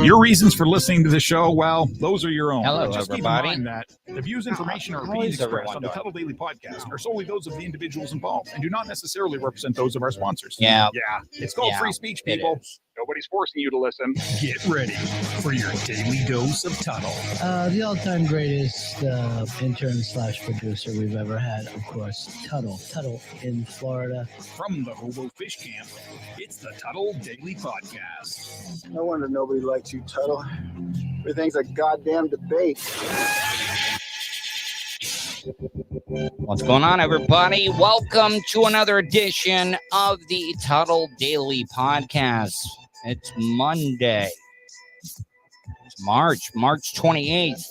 Your reasons for listening to the show, well, those are your own. Hello, Just everybody. keep in mind that the views, information, or How opinions is expressed everyone on the doing? Tuddle Daily Podcast are solely those of the individuals involved and do not necessarily represent those of our sponsors. Yeah. It's called free speech, people. It is. Nobody's forcing you to listen. Get ready for your daily dose of Tuddle. The all-time greatest intern/producer we've ever had, of course, Tuddle. Tuddle in Florida. From the Hobo Fish Camp, it's the Tuddle Daily Podcast. No wonder nobody likes you, Tuddle. Everything's a goddamn debate. What's going on, everybody? Welcome to another edition of the Tuddle Daily Podcast. It's Monday. It's March 28th,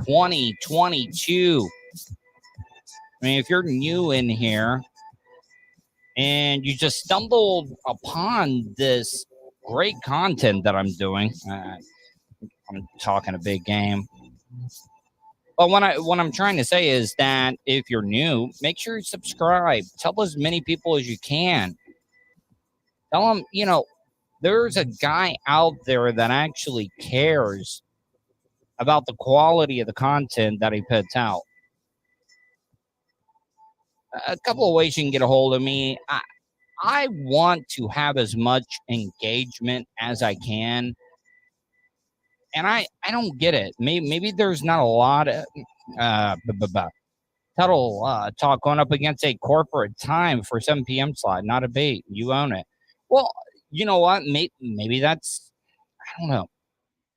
2022. I mean, if you're new in here and you just stumbled upon this great content that I'm doing, I'm talking a big game. But what I'm trying to say is that if you're new, make sure you subscribe. Tell as many people as you can. Tell them, there's a guy out there that actually cares about the quality of the content that he puts out. A couple of ways you can get a hold of me. I want to have as much engagement as I can. And I don't get it. Maybe there's not a lot of Tuddle talk going up against a corporate time for 7 p.m. slot. Not a bait. You own it. Well, you know what? Maybe that's, I don't know.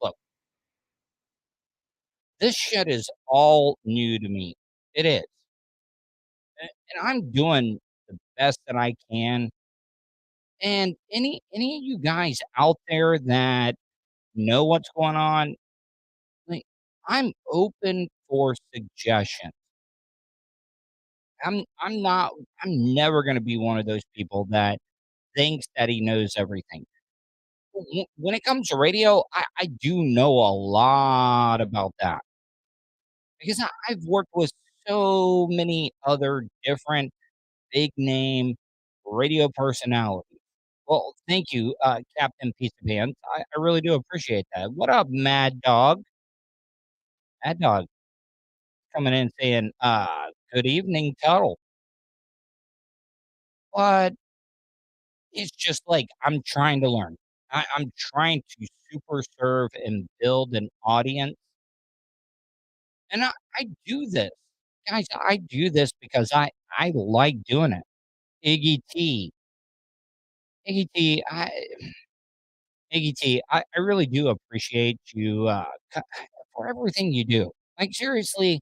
Look, this shit is all new to me. It is. And I'm doing the best that I can. And any of you guys out there that know what's going on, I'm open for suggestions. I'm never going to be one of those people that thinks that he knows everything. When it comes to radio, I do know a lot about that because I've worked with so many other different big name radio personalities. Well, thank you, Captain Piece of Pants. I really do appreciate that. What up, Mad Dog? Mad Dog coming in saying, good evening, Tuddle. But it's just like I'm trying to learn. I'm trying to super serve and build an audience. And I do this. Guys, I do this because I like doing it. Iggy T. Iggy T, I really do appreciate you for everything you do. Like, seriously,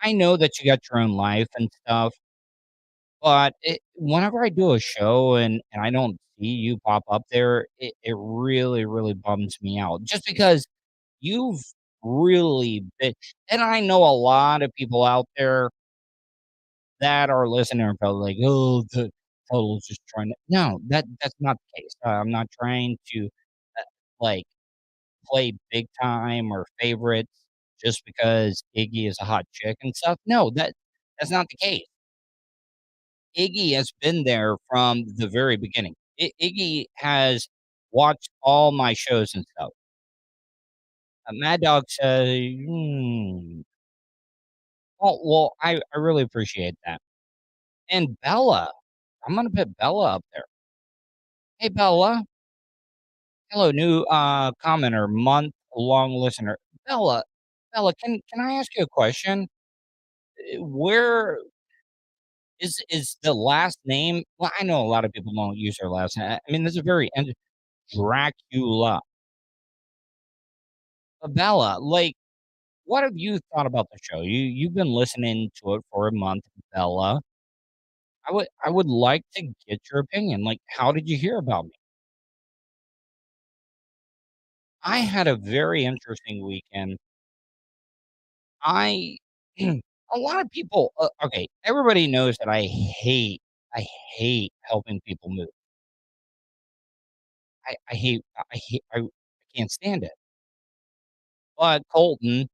I know that you got your own life and stuff, but whenever I do a show and I don't see you pop up there, it really, really bums me out. Just because you've really been, and I know a lot of people out there that are listening are probably like, oh, the Total's just trying to. No, that's not the case. I'm not trying to like play big time or favorites just because Iggy is a hot chick and stuff. No, that's not the case. Iggy has been there from the very beginning. Iggy has watched all my shows and stuff. Mad Dog says, oh, well, I really appreciate that. And Bella, I'm going to put Bella up there. Hey, Bella. Hello, new commenter, month-long listener. Bella, can I ask you a question? Where is the last name? Well, I know a lot of people don't use their last name. I mean, this is very Dracula. Bella, like, what have you thought about the show? You've been listening to it for a month, Bella. I would like to get your opinion. Like, how did you hear about me? I had a very interesting weekend. A lot of people, okay, everybody knows that I hate helping people move. I can't stand it. But Colton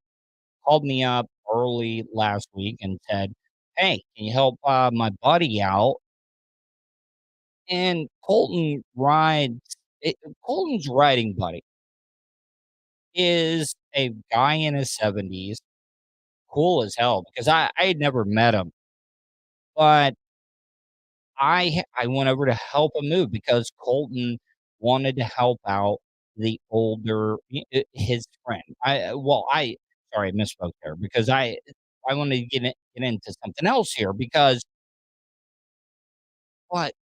called me up early last week and said, "Hey, can you help my buddy out?" And Colton rides Colton's writing buddy is a guy in his 70s, cool as hell because I had never met him, but I went over to help him move because Colton wanted to help out the older his friend. I sorry, I misspoke there because I wanted to get into something else here because what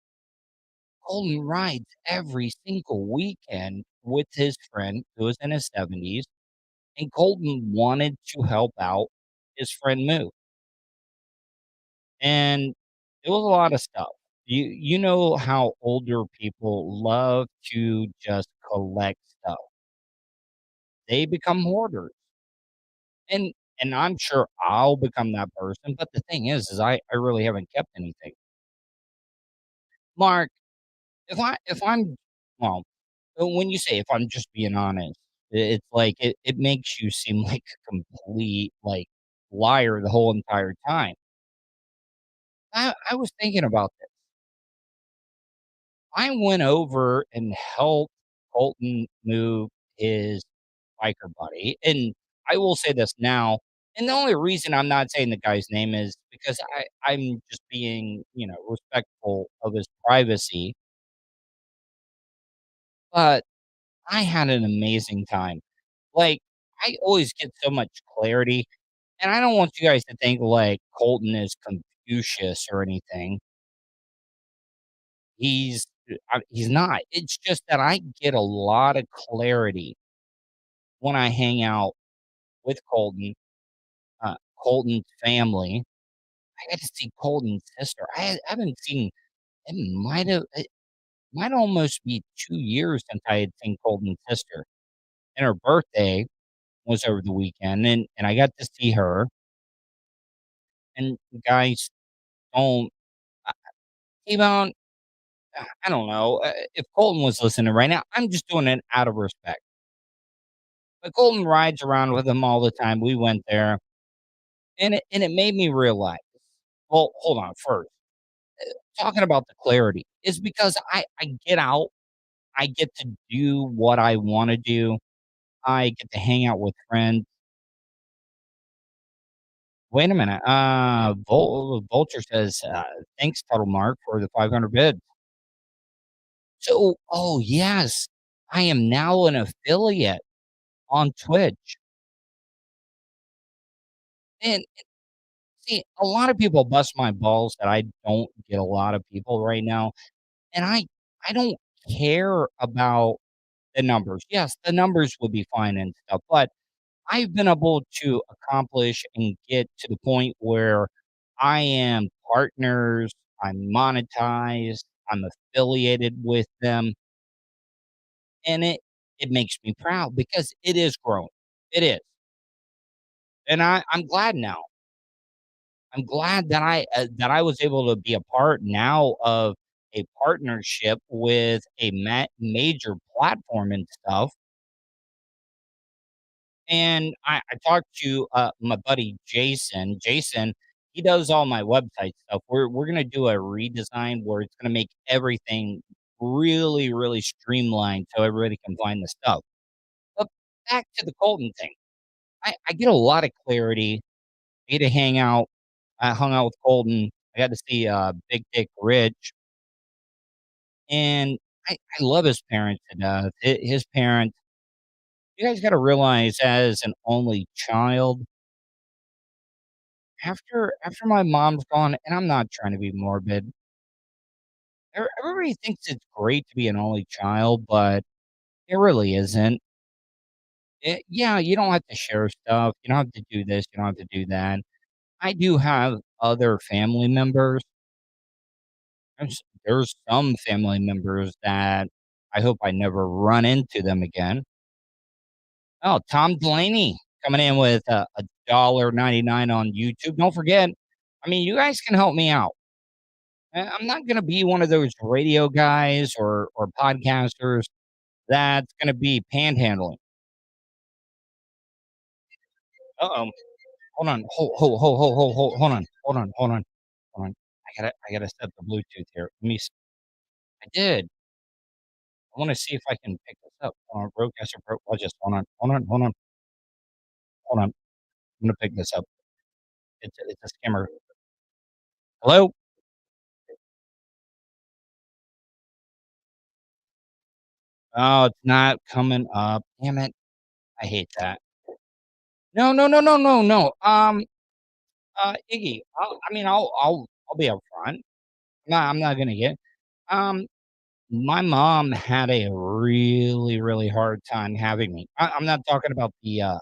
Colton rides every single weekend with his friend who is in his 70s, and Colton wanted to help out his friend move, and it was a lot of stuff. You know how older people love to just collect stuff. They become hoarders, and and I'm sure I'll become that person, but the thing is I really haven't kept anything. Mark, if I'm well, when you say if I'm just being honest, it's like it makes you seem like a complete, like, liar the whole entire time. I was thinking about this. I went over and helped Colton move his biker buddy, and I will say this now, and the only reason I'm not saying the guy's name is because I'm just being, respectful of his privacy, but I had an amazing time. Like, I always get so much clarity, and I don't want you guys to think like Colton is Confucius or anything. He's not. It's just that I get a lot of clarity when I hang out with Colton, Colton's family. I got to see Colton's sister. I haven't seen. It might almost be 2 years since I had seen Colton's sister, and her birthday was over the weekend, and I got to see her. And guys, don't uh, T-Bone. I don't know if Colton was listening right now. I'm just doing it out of respect. But Colton rides around with him all the time. We went there, and it made me realize. Well, hold on. First, talking about the clarity is because I get out. I get to do what I want to do. I get to hang out with friends. Wait a minute. Vulture says, thanks, Tuddle Mark, for the 500 bid. So, oh, yes, I am now an affiliate on Twitch. And see, a lot of people bust my balls that I don't get a lot of people right now. And I don't care about the numbers. Yes, the numbers would be fine and stuff, but I've been able to accomplish and get to the point where I am partners, I'm monetized, I'm affiliated with them, and it makes me proud because it is growing. It is. And I'm glad now. I'm glad that I was able to be a part now of a partnership with a major platform and stuff. And I talked to my buddy Jason. Jason, he does all my website stuff. We're gonna do a redesign where it's gonna make everything really, really streamlined so everybody can find the stuff. But back to the Colton thing. I get a lot of clarity. I get to hang out. I hung out with Colton. I got to see Big Dick Rich, and I love his parents to death. His parents, you guys got to realize, as an only child, after my mom's gone, and I'm not trying to be morbid. Everybody thinks it's great to be an only child, but it really isn't. Yeah, you don't have to share stuff. You don't have to do this. You don't have to do that. I do have other family members. There's some family members that I hope I never run into them again. Oh, Tom Delaney coming in with a $1.99 on YouTube. Don't forget, I mean, you guys can help me out. I'm not going to be one of those radio guys or podcasters that's going to be panhandling. Uh-oh. Hold on. Hold on. I gotta set the Bluetooth here. I did. I wanna see if I can pick this up. Rodecaster Pro, watch this. Hold on. I'm gonna pick this up. It's a scammer. Hello? Oh, it's not coming up. Damn it. I hate that. No, no, no, no, no, no. Iggy, I'll be upfront. No, I'm not gonna get. Um, my mom had a really, really hard time having me. I'm not talking about the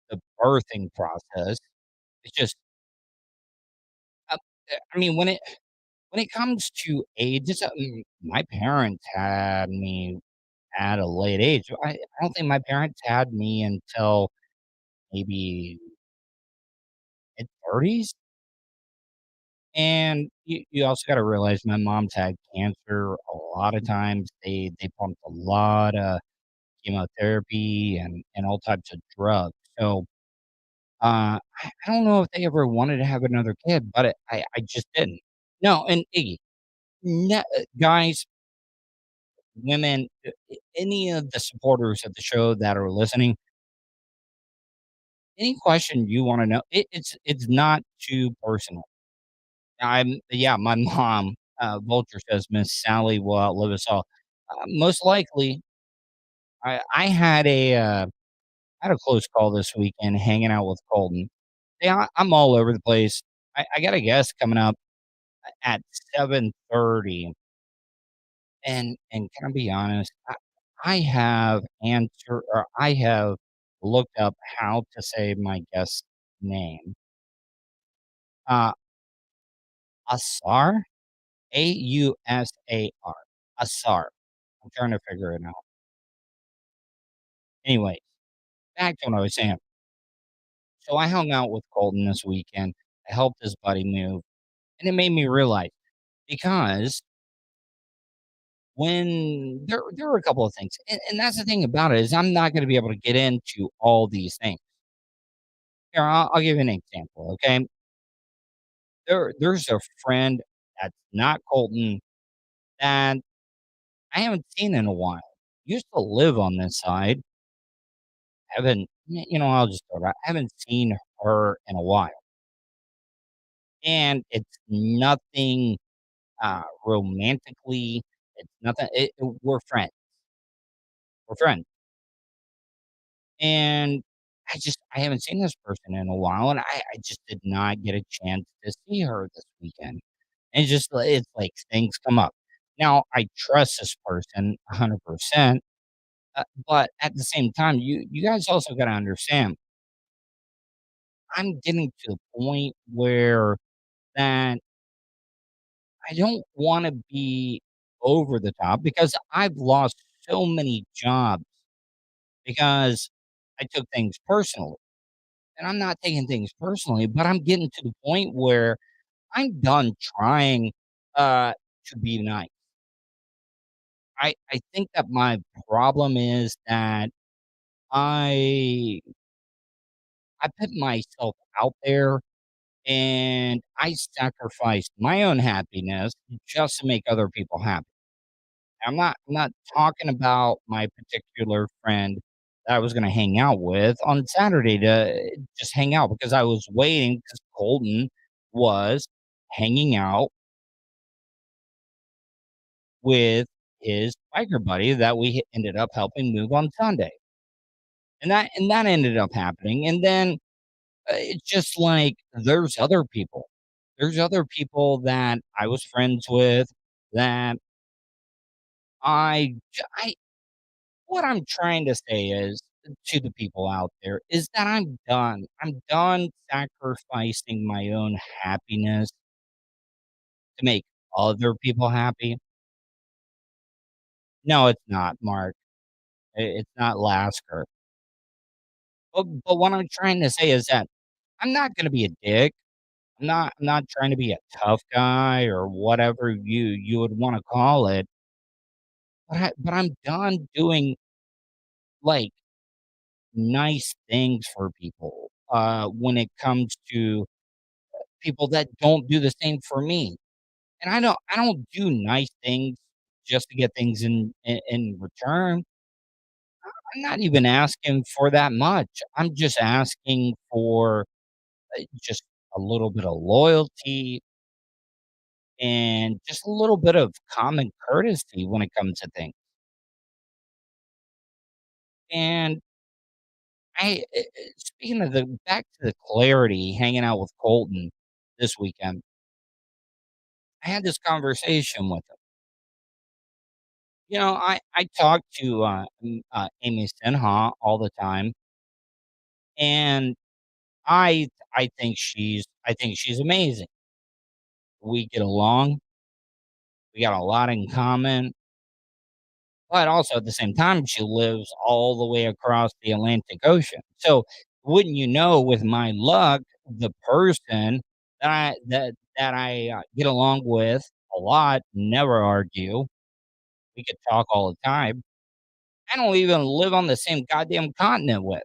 the birthing process. It's just, uh, I mean, when it comes to age, my parents had me at a late age. I don't think my parents had me until maybe mid-30s. And you also gotta realize my mom's had cancer a lot of times. They pumped a lot of chemotherapy and all types of drugs. So, I don't know if they ever wanted to have another kid, but I just didn't. No, and Iggy, guys, women, any of the supporters of the show that are listening, any question you wanna know, it's not too personal. Yeah, my mom, Vulture says, "Miss Sally will outlive us all." Most likely, I had a close call this weekend hanging out with Colton. Yeah, I'm all over the place. I got a guest coming up at 7:30, and can I be honest? I have I have looked up how to say my guest's name. Uh, Asar? Ausar. Asar. I'm trying to figure it out. Anyway, back to what I was saying. So I hung out with Colton this weekend. I helped his buddy move, and it made me realize because when there are a couple of things, and that's the thing about it is I'm not going to be able to get into all these things. Here, I'll give you an example. Okay, there's a friend that's not Colton that I haven't seen in a while. Used to live on this side. Haven't I'll just throw it out. I haven't seen her in a while, and it's nothing romantically. It's nothing. We're friends. We're friends, and I haven't seen this person in a while, and I just did not get a chance to see her this weekend. And it's like things come up. Now I trust this person 100%, but at the same time, you guys also got to understand. I'm getting to the point where that I don't want to be over the top because I've lost so many jobs because I took things personally. And I'm not taking things personally, but I'm getting to the point where I'm done trying to be nice. I think that my problem is that I I put myself out there and I sacrificed my own happiness just to make other people happy. I'm not talking about my particular friend that I was gonna hang out with on Saturday to just hang out because I was waiting because Colton was hanging out with his biker buddy that we ended up helping move on Sunday. And that ended up happening, and then, it's just like there's other people. There's other people that I was friends with that I what I'm trying to say is to the people out there is that I'm done. I'm done sacrificing my own happiness to make other people happy. No, it's not, Mark. It's not Lasker. But what I'm trying to say is that I'm not gonna be a dick. I'm not trying to be a tough guy or whatever you would wanna call it, but I'm done doing, like, nice things for people, when it comes to people that don't do the same for me. And I don't do nice things just to get things in return. I'm not even asking for that much. I'm just asking for just a little bit of loyalty and just a little bit of common courtesy when it comes to things. And speaking of the back to the clarity, hanging out with Colton this weekend, I had this conversation with him. I talk to Amy Sinha all the time, and I think she's amazing. We get along. We got a lot in common. But also at the same time, she lives all the way across the Atlantic Ocean. So wouldn't you know, with my luck, the person that I get along with a lot, never argue. We could talk all the time. I don't even live on the same goddamn continent with.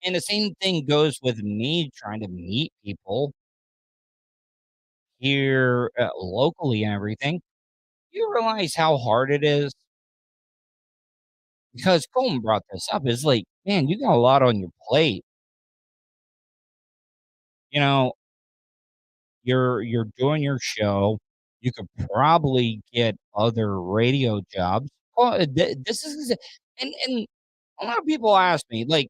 And the same thing goes with me trying to meet people here locally and everything. You realize how hard it is? Because Colton brought this up. It's like, man, you got a lot on your plate. You know, you're doing your show. You could probably get other radio jobs. Well, this is, and a lot of people ask me, like,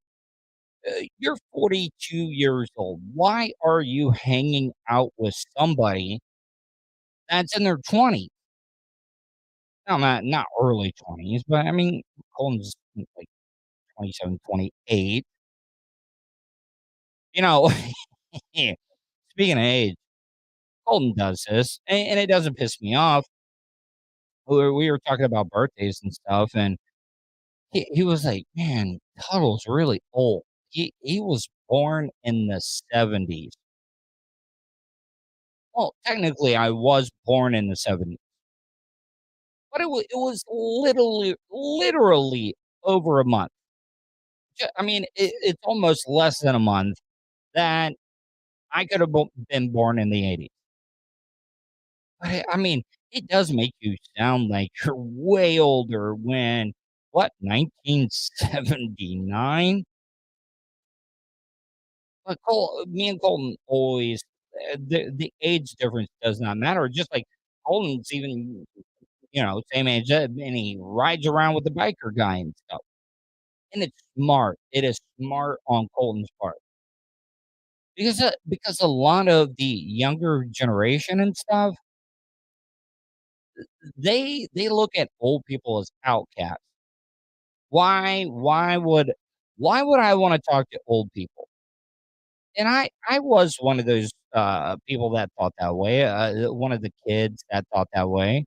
you're 42 years old. Why are you hanging out with somebody that's in their 20s? No, not early 20s, but I mean, Colton's like 27, 28. You know, speaking of age, Colton does this, and it doesn't piss me off. We were talking about birthdays and stuff, and he was like, "Man, Tuddle's really old." He was born in the 70s. Well, technically, I was born in the 70s, but it was literally over a month. I mean, it's almost less than a month that I could have been born in the 80s. But I mean, it does make you sound like you're way older when, what, 1979? But me and Colton always, the age difference does not matter. Just like Colton's even, same age, and he rides around with the biker guy and stuff. And it's smart. It is smart on Colton's part because a lot of the younger generation and stuff, they look at old people as outcasts. Why why would why would I wanna talk to old people? And I was one of those, people that thought that way, one of the kids that thought that way.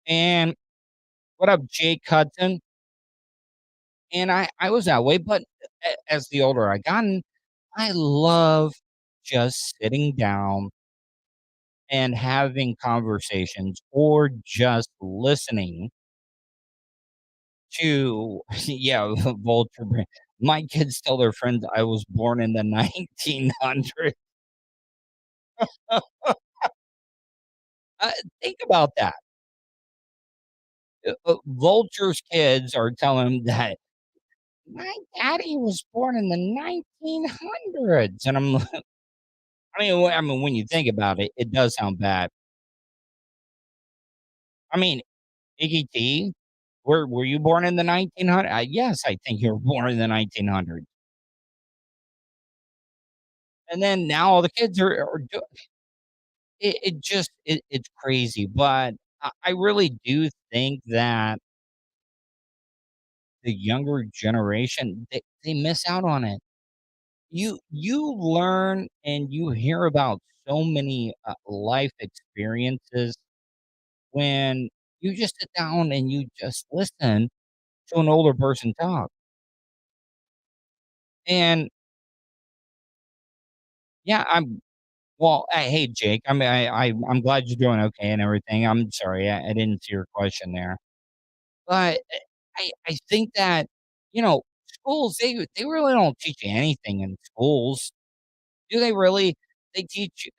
And what up, Jake Hudson? And I was that way, but as the older I gotten, I love just sitting down and having conversations or just listening to yeah, Vulture Brand. My kids tell their friends I was born in the 1900s. Uh, think about that. Vulture's kids are telling him that my daddy was born in the 1900s, and I'm like, I mean, when you think about it, it does sound bad. I mean, Iggy T, were you born in the 1900s? Yes, I think you were born in the 1900s. And then now all the kids are doing it's crazy, but I really do think that the younger generation, they miss out on it. You learn and you hear about so many, life experiences when you just sit down and you just listen to an older person talk. And, yeah, hey, Jake, I mean, I'm glad you're doing okay and everything. I'm sorry, I didn't see your question there. But I think that, schools, they really don't teach you anything in schools. Do they really? They teach you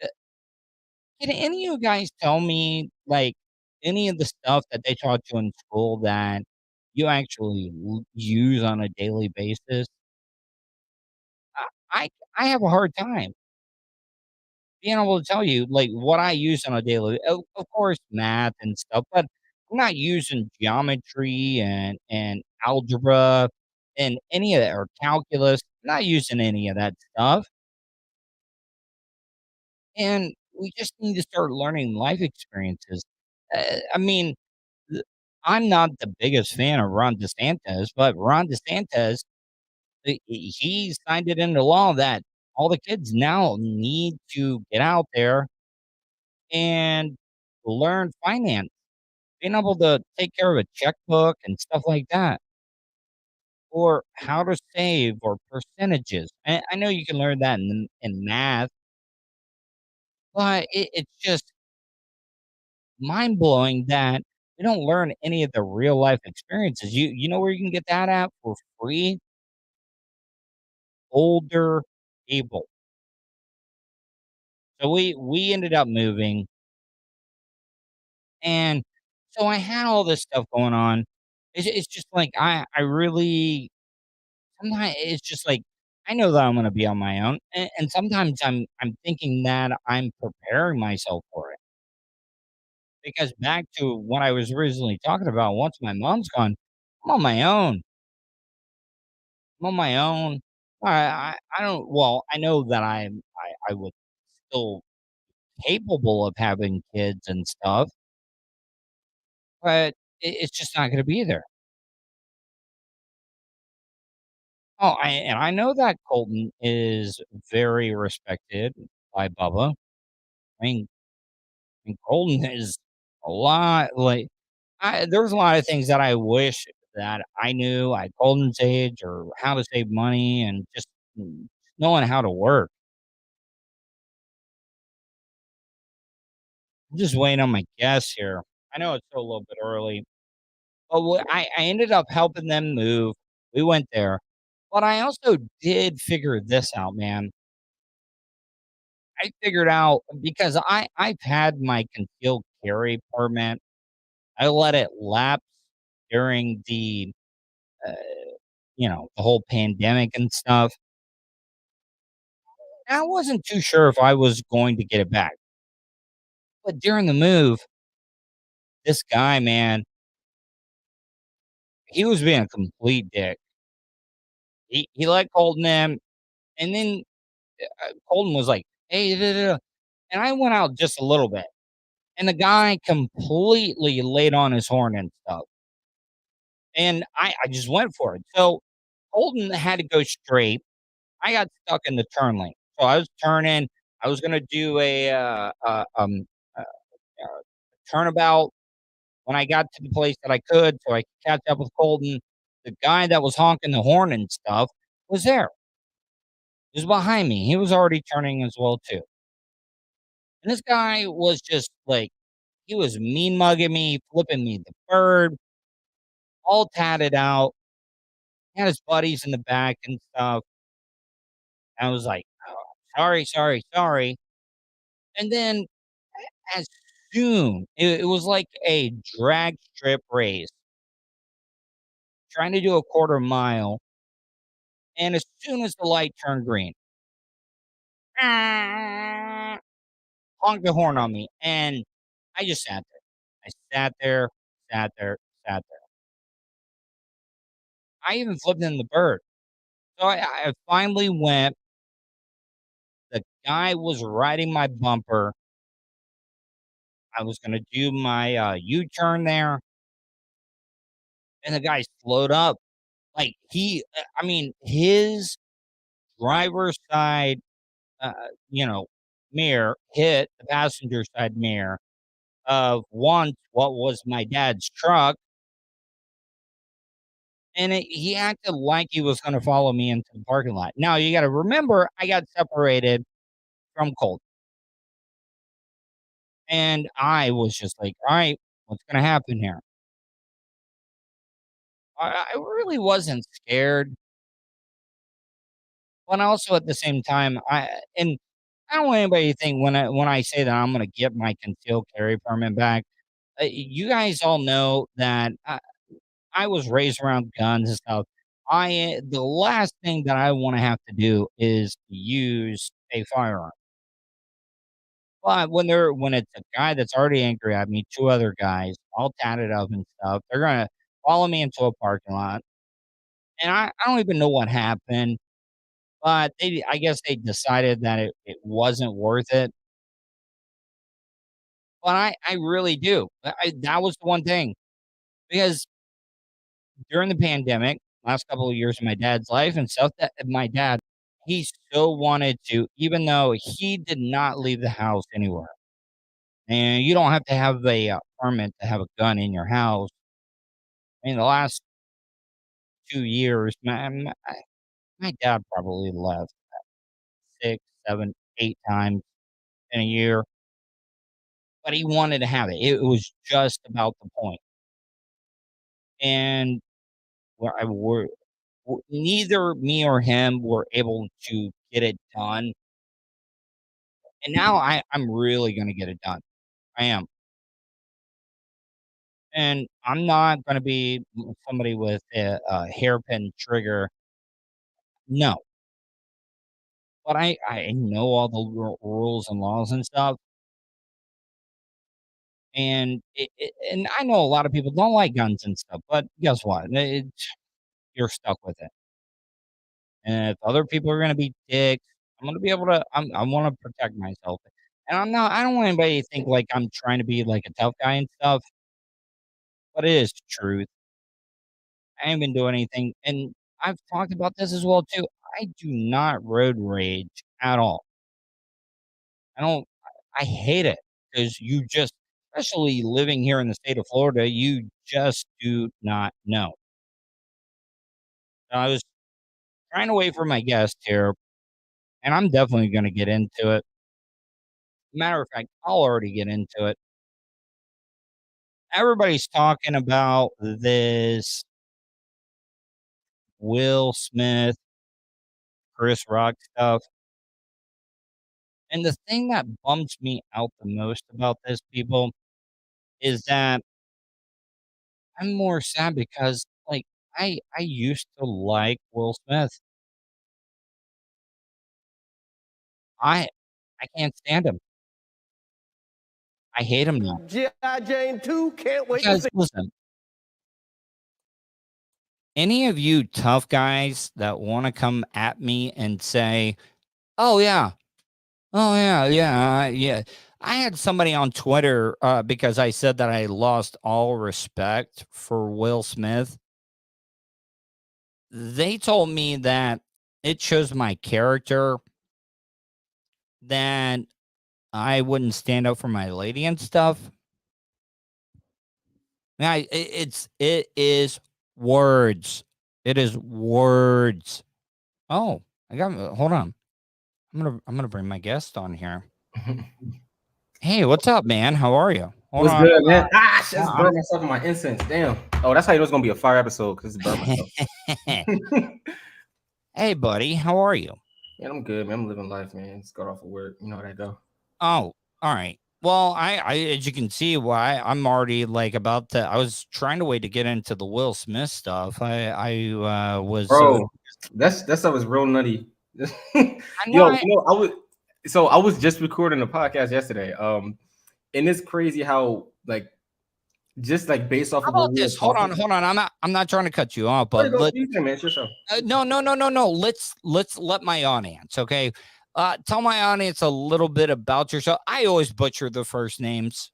Can any of you guys tell me, like, any of the stuff that they taught you in school that you actually use on a daily basis? I I I have a hard time being able to tell you, like, what I use on a daily of course, math and stuff, but I'm not using geometry and algebra and any of that or calculus. I'm not using any of that stuff, and we just need to start learning life experiences. I mean, th I'm not the biggest fan of Ron DeSantis, but Ron DeSantis, he signed it into law that all the kids now need to get out there and learn finance, being able to take care of a checkbook and stuff like that, or how to save or percentages. I know you can learn that in math, but it's just mind blowing that we don't learn any of the real life experiences. You know where you can get that at for free? Older people. So we ended up moving, and so I had all this stuff going on. It's just like I really sometimes it's just like I know that I'm gonna be on my own, and sometimes I'm thinking that I'm preparing myself for it. Because back to what I was originally talking about, once my mom's gone, I'm on my own. I'm on my own. I don't. Well, I know that I would still capable of having kids and stuff, but it's just not going to be there. Oh, and I know that Colton is very respected by Bubba. I mean, Colton is a lot like there's a lot of things that I wish that I knew at Colton's age or how to save money and just knowing how to work. I'm just waiting on my guests here. I know it's still a little bit early, but I ended up helping them move. We went there, but I also did figure this out, man. I figured out because I've had my concealed carry permit. I let it lapse during uh, the whole pandemic and stuff. I wasn't too sure if I was going to get it back. But during the move, this guy, man, he was being a complete dick. He let Colton in, and then Colton was like, "Hey," da, da, da," and I went out just a little bit, and the guy completely laid on his horn and stuff, and I just went for it. So Colton had to go straight. I got stuck in the turn lane, so I was turning. I was gonna do a turnabout when I got to the place that I could, so I could catch up with Colton. The guy that was honking the horn and stuff was there. He was behind me. He was already turning as well too. And this guy was just like he was mean mugging me, flipping me the bird, all tatted out. He had his buddies in the back and stuff. I was like, oh, sorry, sorry, sorry. And then as soon it was like a drag strip race, trying to do a quarter mile. And as soon as the light turned green, honked the horn on me, and I just sat there. I sat there, sat there, sat there. I even flipped in the bird. So I finally went. The guy was riding my bumper. I was gonna do my U-turn there, and the guy slowed up. Like I mean, his driver's side, uh, you know, mirror hit the passenger side mirror of once what was my dad's truck, and he acted like he was going to follow me into the parking lot. Now you got to remember, I got separated from Colt, and I was just like, "All right, what's going to happen here?" I really wasn't scared, but also at the same time, and I don't want anybody to think when I say that I'm gonna get my concealed carry permit back. You guys all know that I was raised around guns and stuff. The last thing that I wanna have to do is use a firearm. But when it's a guy that's already angry at me, 2 other guys, all tatted up and stuff, they're gonna follow me into a parking lot, and I don't even know what happened, but I guess they decided that it wasn't worth it, but I really do. That was the one thing, because during the pandemic, last couple of years of my dad's life and stuff, that my dad, he still wanted to, even though he did not leave the house anywhere. And you don't have to have a permit to have a gun in your house. In the last 2 years, my dad probably left 6, 7, 8 times in a year, but he wanted to have it. It was just about the point. And where I were neither me or him were able to get it done. And now I'm really gonna get it done. I am. And I'm not gonna be somebody with a hairpin trigger. No. But I know all the rules and laws and stuff, and and I know a lot of people don't like guns and stuff, but guess what? You're stuck with it. And if other people are gonna be dicks, I'm gonna be able to. I want to protect myself, and I'm not. I don't want anybody to think like I'm trying to be like a tough guy and stuff, but it is the truth. I ain't been doing anything, and I've talked about this as well too. I do not road rage at all. I don't. I hate it because you just, especially living here in the state of Florida, you just do not know. I was trying to wait for my guest here, and I'm definitely going to get into it. Matter of fact, I'll already get into it. Everybody's talking about this Will Smith, Chris Rock stuff. And the thing that bums me out the most about this, people, is that I'm more sad because, like, I used to like Will Smith. I I can't stand him. I hate him now. G.I. Jane 2, can't wait to Because see. listen, any of you tough guys that wanna come at me and say, "Oh, yeah. Oh, yeah, yeah, yeah." I had somebody on Twitter, because I said that I lost all respect for Will Smith. They told me that it shows my character, that I wouldn't stand up for my lady and stuff. Yeah, it is words. It is words. Oh, I got. Hold on. I'm gonna bring my guest on here. Hey, what's up, man? How are you? Hold What's on. good, man? Ah, shit, I just I'm- burned myself in my incense. Damn. Oh, that's how you know it's gonna be a fire episode because it's burned myself. Hey, buddy. How are you? Yeah, I'm good, man. I'm living life, man. Just got off of work. You know how that go. Oh, all right. Well, as you can see, why I'm already like about to. I was trying to wait to get into the Will Smith stuff. I was Bro, that stuff is real nutty. I know. I was just recording a podcast yesterday. And it's crazy how like just like based off How of what about we were this? Hold on, talking. hold on. I'm not trying to cut you off, There you but go. You can, man. It's your show. no, no, no, no, no. Let's let my audience, okay? Tell my audience a little bit about yourself. I always butcher the first names.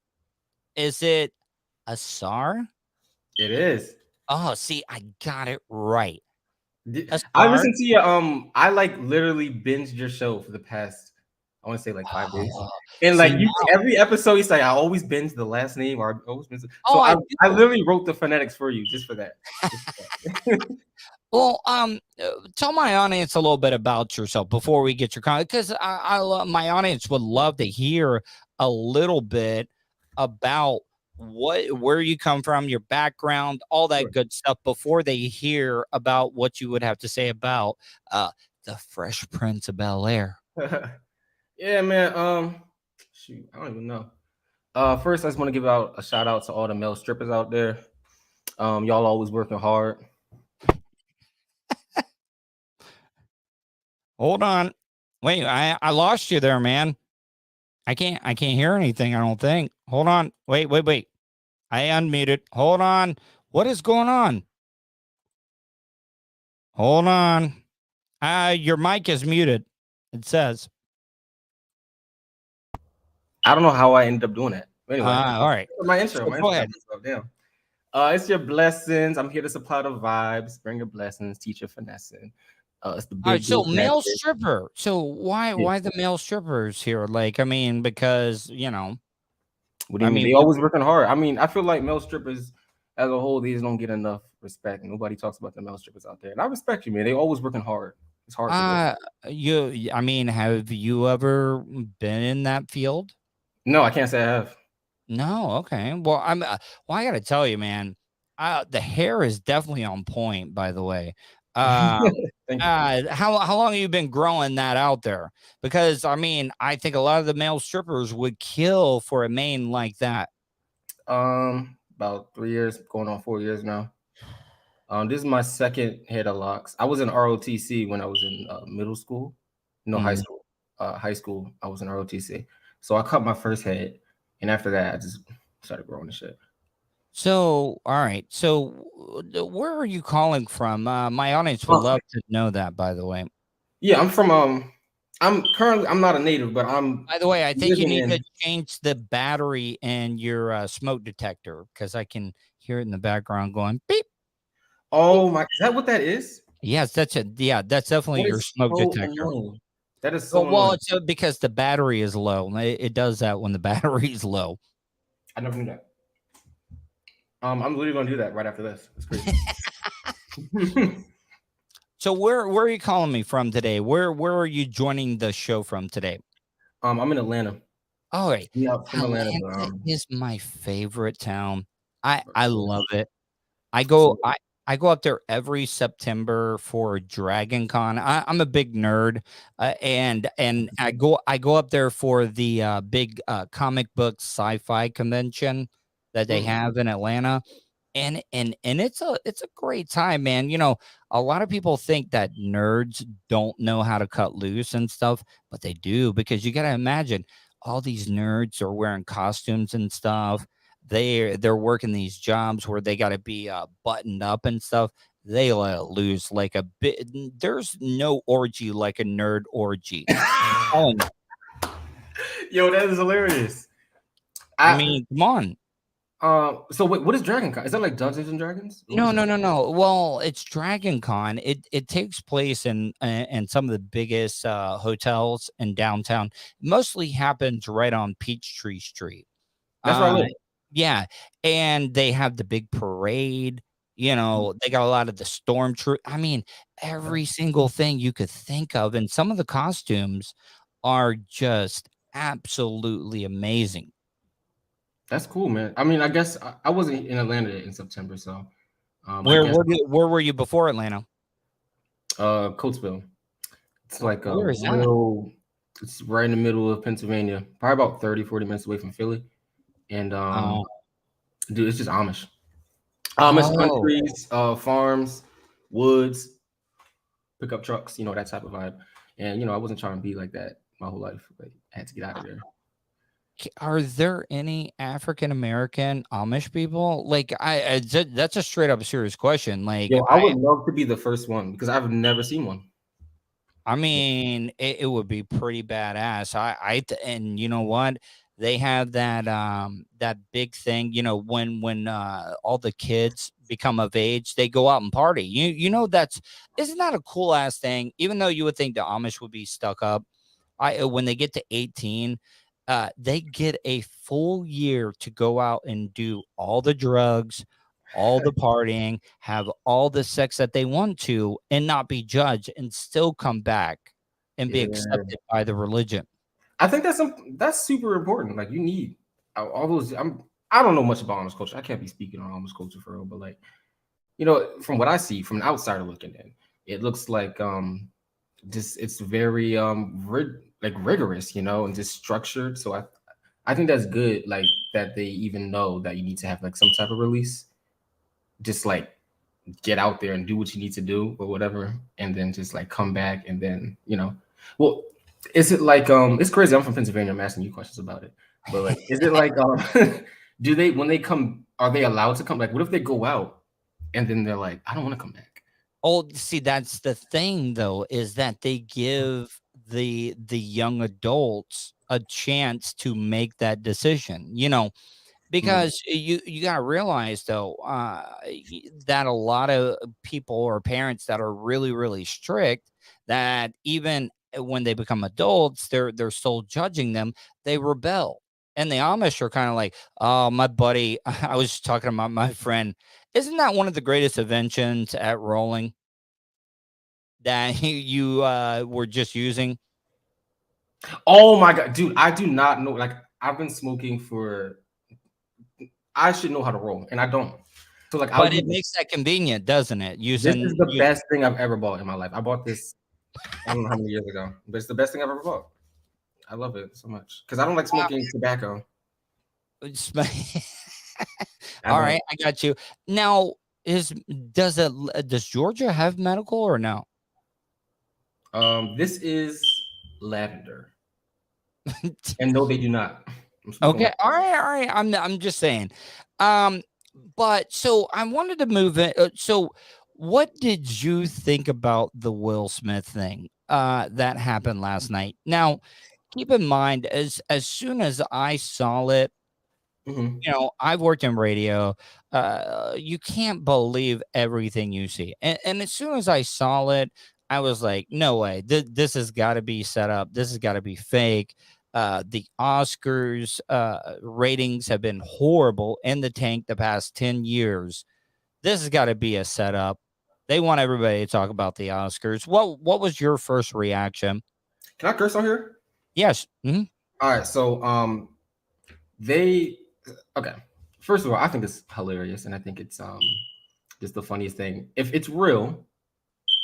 Is it Asar? It is. Oh, see, I got it right. I Asar. listened to you. I like literally binged your show for the past, I want to say like 5 days. Oh, And see, like you, every episode, you say I always binge the last name or I always binge. oh, So I I literally wrote the phonetics for you just for that. Well, tell my audience a little bit about yourself before we get your comment, because my audience would love to hear a little bit about where you come from, your background, all that Sure. good stuff before they hear about what you would have to say about the Fresh Prince of Bel Air. Yeah, man. Shoot, I don't even know. First, I just want to give out a shout out to all the male strippers out there. Y'all always working hard. Hold on. Wait, I lost you there, man. I can't hear anything, I don't think. Hold on. Wait. I unmuted. Hold on. What is going on? Hold on. Your mic is muted. It says. I don't know how I ended up doing that. Anyway, All right. my intro. So go ahead. Damn. It's your blessings. I'm here to supply the vibes, bring your blessings, teach your finessing. It's the big. All right, so dude male method. stripper. So why the male strippers here? Like, I mean, because What do you mean? They always working hard. I mean, I feel like male strippers as a whole, these don't get enough respect. Nobody talks about the male strippers out there. And I respect you, man. They always working hard. It's hard. I mean, have you ever been in that field? No, I can't say I have. No, okay. Well, I got to tell you, man, the hair is definitely on point, by the way. Thank you. How long have you been growing that out there? Because I mean, I think a lot of the male strippers would kill for a mane like that. About 3 years, going on 4 years now. This is my second head of locks. I was in ROTC when I was in middle school. No, high school. High school, I was in ROTC. So I cut my first head, and after that, I just started growing the shit. So, all right. So, where are you calling from? My audience would love to know that, by the way. Yeah, I'm from I'm not a native, but I'm. By the way, I think you need to change the battery in your smoke detector because I can hear it in the background going beep. Oh my! Is that what that is? Yes, that's it. Yeah, that's definitely your smoke detector. Annoying. That is so well, it's because the battery is low. It does that when the battery is low. I never knew that. I'm literally gonna do that right after this. It's crazy. So where are you calling me from today? Where are you joining the show from today? I'm in Atlanta. Oh, right. Yeah, from Atlanta. Is my favorite town. I love it. I go up there every September for Dragon Con. I'm a big nerd, and I go up there for the big comic book sci-fi convention that they have in Atlanta. And it's a great time, man. A lot of people think that nerds don't know how to cut loose and stuff, but they do, because you got to imagine all these nerds are wearing costumes and stuff. They're working these jobs where they got to be buttoned up and stuff. They let it loose like a bit. There's no orgy like a nerd orgy. Yo, that is hilarious. I mean, come on. So wait, what is Dragon Con? Is that like Dungeons and Dragons? No. Well, it's Dragon Con. It takes place in some of the biggest hotels in downtown. Mostly happens right on Peachtree Street. That's where I live. Yeah, and they have the big parade. They got a lot of the stormtroopers. I mean, every single thing you could think of, and some of the costumes are just absolutely amazing. That's cool, man. I mean, I guess I wasn't in Atlanta in September, so where were you before Atlanta? Coatesville. It's like where is that? It's right in the middle of Pennsylvania, probably about 30-40 minutes away from Philly. And dude, it's just Amish. Amish countries, farms, woods, pickup trucks, that type of vibe. And I wasn't trying to be like that my whole life, but I had to get out of there. Are there any African American Amish people? Like, that's a straight up serious question. Like, I would love to be the first one because I've never seen one. I mean, it would be pretty badass. And you know what? They have that big thing. When all the kids become of age, they go out and party. Isn't that a cool ass thing? Even though you would think the Amish would be stuck up, when they get to 18. They get a full year to go out and do all the drugs, all the partying, have all the sex that they want to, and not be judged, and still come back and be accepted by the religion. I think that's super important. Like, you need all those. I don't know much about Amish culture. I can't be speaking on Amish culture for real, but like, from what I see from an outsider looking in, it looks like just it's very like rigorous, and just structured. So I think that's good, like that they even know that you need to have like some type of release. Just like get out there and do what you need to do or whatever, and then just like come back and then well, is it like it's crazy, I'm from Pennsylvania, I'm asking you questions about it, but like is it like do they, when they come, are they allowed to come? Like what if they go out and then they're like, I don't want to come back? Oh, see, that's the thing though, is that they give the young adults a chance to make that decision, because you got to realize though, that a lot of people or parents that are really really strict, that even when they become adults, they're still judging them, they rebel. And the Amish are kind of like, oh, my buddy, I was talking about my friend, isn't that one of the greatest inventions at rolling that you were just using? Oh my god, dude, I do not know. Like I've been smoking for, I should know how to roll and I don't. So like I'll But do it this. makes that convenient, doesn't it? This Using is the best thing I've ever bought in my life. I bought this, I don't know how many years ago, but it's the best thing I've ever bought. I love it so much because I don't like smoking tobacco. All right, I got you. Now, does Georgia have medical or no? This is lavender, and no, they do not. Okay, all right. I'm just saying. But so I wanted to move in. So, what did you think about the Will Smith thing that happened last night? Now, keep in mind, as soon as I saw it, I've worked in radio. You can't believe everything you see. And as soon as I saw it, I was like, no way. This has got to be set up. This has got to be fake. The Oscars ratings have been horrible in the tank the past 10 years. This has got to be a setup. They want everybody to talk about the Oscars. What was your first reaction? Can I curse on here? Yes. Mm-hmm. All right. So okay. First of all, I think it's hilarious, and I think it's just the funniest thing. If it's real,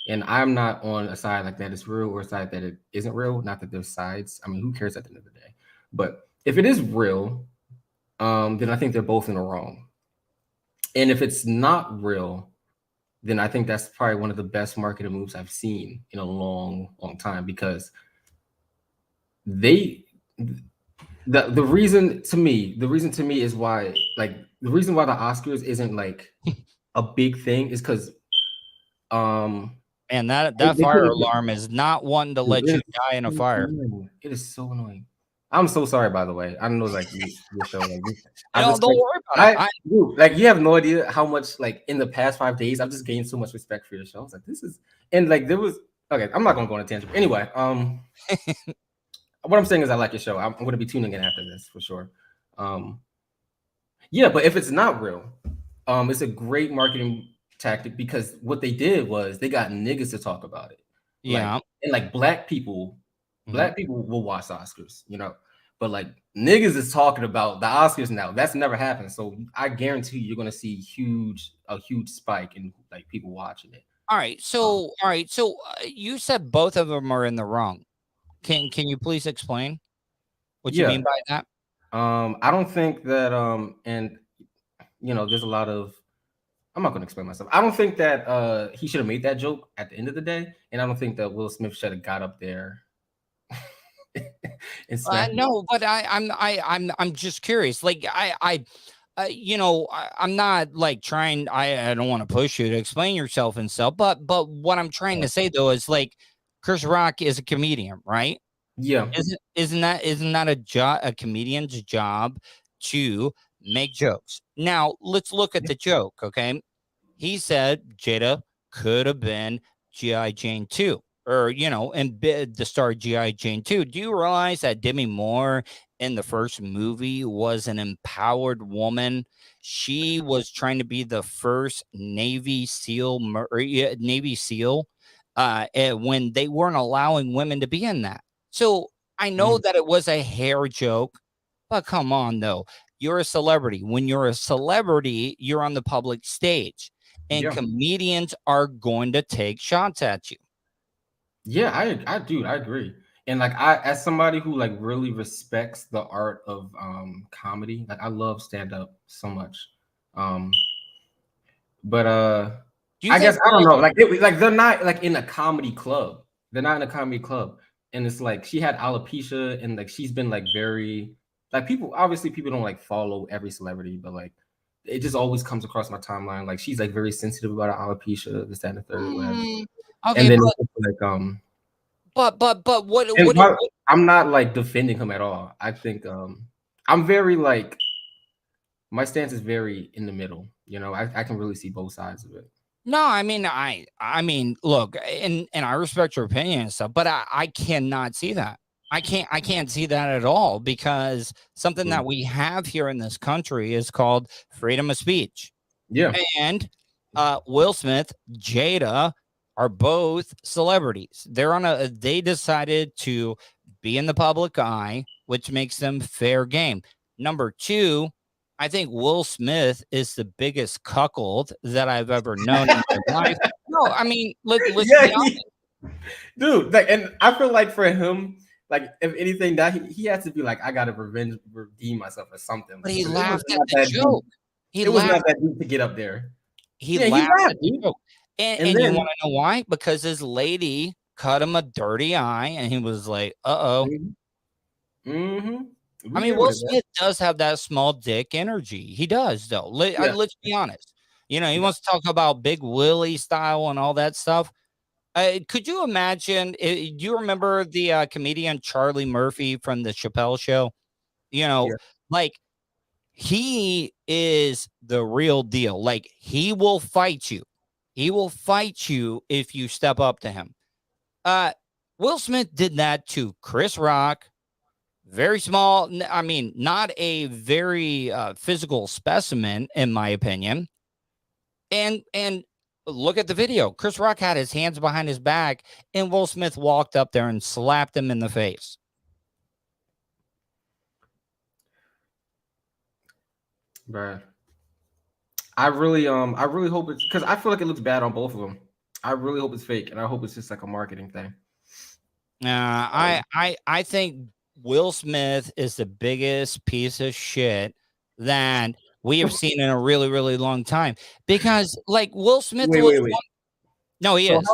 and I'm not on a side like that it's real or a side that it isn't real, not that there's sides. I mean, who cares at the end of the day? But if it is real, then I think they're both in the wrong. And if it's not real, then I think that's probably one of the best marketing moves I've seen in a long, long time, because the reason to me is why, like, the reason why the Oscars isn't like a big thing is because and that fire alarm is not wanting to let you die in a fire. It is so annoying. I'm so sorry, by the way. I know, like, your show. Like, don't worry about it. Like, you have no idea how much, like, in the past 5 days, I've just gained so much respect for your show. I was like, this is, and like, there was, okay, I'm not gonna go on a tangent. Anyway, what I'm saying is, I like your show. I'm gonna be tuning in after this for sure. Yeah, but if it's not real, it's a great marketing tactic, because what they did was they got niggas to talk about it. Yeah. And like black people will watch the Oscars, but like niggas is talking about the Oscars now. That's never happened. So I guarantee you're gonna see a huge spike in like people watching it. All right. So you said both of them are in the wrong. Can you please explain what you mean by that? I don't think that and there's a lot of, I'm not going to explain myself. I don't think that he should have made that joke at the end of the day, and I don't think that Will Smith should have got up there. No, but I'm just curious. Like I'm not like trying. I don't want to push you to explain yourself and stuff. But what I'm trying to say though is, like, Chris Rock is a comedian, right? Yeah. Isn't that a comedian's job to make jokes? Now let's look at the joke. Okay. He said Jada could have been G.I. Jane 2, or, and the star G.I. Jane 2. Do you realize that Demi Moore in the first movie was an empowered woman? She was trying to be the first Navy SEAL, when they weren't allowing women to be in that. So I know that it was a hair joke, but come on, though. You're a celebrity. When you're a celebrity, you're on the public stage. And comedians are going to take shots at you. Yeah, I do. I agree. And like I as somebody who like really respects the art of comedy, like I love stand up so much. Um but Do you I think guess I don't Will know. Like they're not like in a comedy club. They're not in a comedy club. And it's like she had alopecia and like she's been like very like people obviously people don't like follow every celebrity, but like it just always comes across my timeline. Like she's like very sensitive about her alopecia, this, that, and the third, whatever. Mm, And okay, then it's like but and what I'm not like defending him at all. I think I'm very like my stance is very in the middle. You know, I can really see both sides of it. No, I mean, look, and I respect your opinion and stuff, but I cannot see that. I can't see that at all because something Mm. that we have here in this country is called freedom of speech. Yeah. And Will Smith, Jada are both celebrities. They decided to be in the public eye, which makes them fair game. Number two, I think Will Smith is the biggest cuckold that I've ever known in my life. No, I mean, let's Yeah, be honest. dude. Like, and I feel like for him, like if anything, that he has to be like, I gotta redeem myself or something. But he Because it was laughed at not the that deep. joke. He It was not laughed. that deep to get up there. He Yeah, he laughed laughed, at the dude. joke. And And you then want to know why? Because his lady cut him a dirty eye, and he was like, "Uh-oh." mm-hmm. I mean, Will Smith does have that small dick energy. He does, though. Yeah. Let's be honest. You know, he wants to talk about Big Willie style and all that stuff. Could you imagine? Do you remember the comedian Charlie Murphy from the Chappelle Show? You know, Yeah. like he is the real deal. Like he will fight you. He will fight you if you step up to him. Will Smith did that to Chris Rock. Very small. I mean, not a very physical specimen, in my opinion. And look at the video. Chris Rock had his hands behind his back, and Will Smith walked up there and slapped him in the face. Bruh. I really hope it's because I feel like it looks bad on both of them. I really hope it's fake, and I hope it's just like a marketing thing. I think Will Smith is the biggest piece of shit that we have seen in a really, really long time. Because like Will Smith was Wait. No, he is.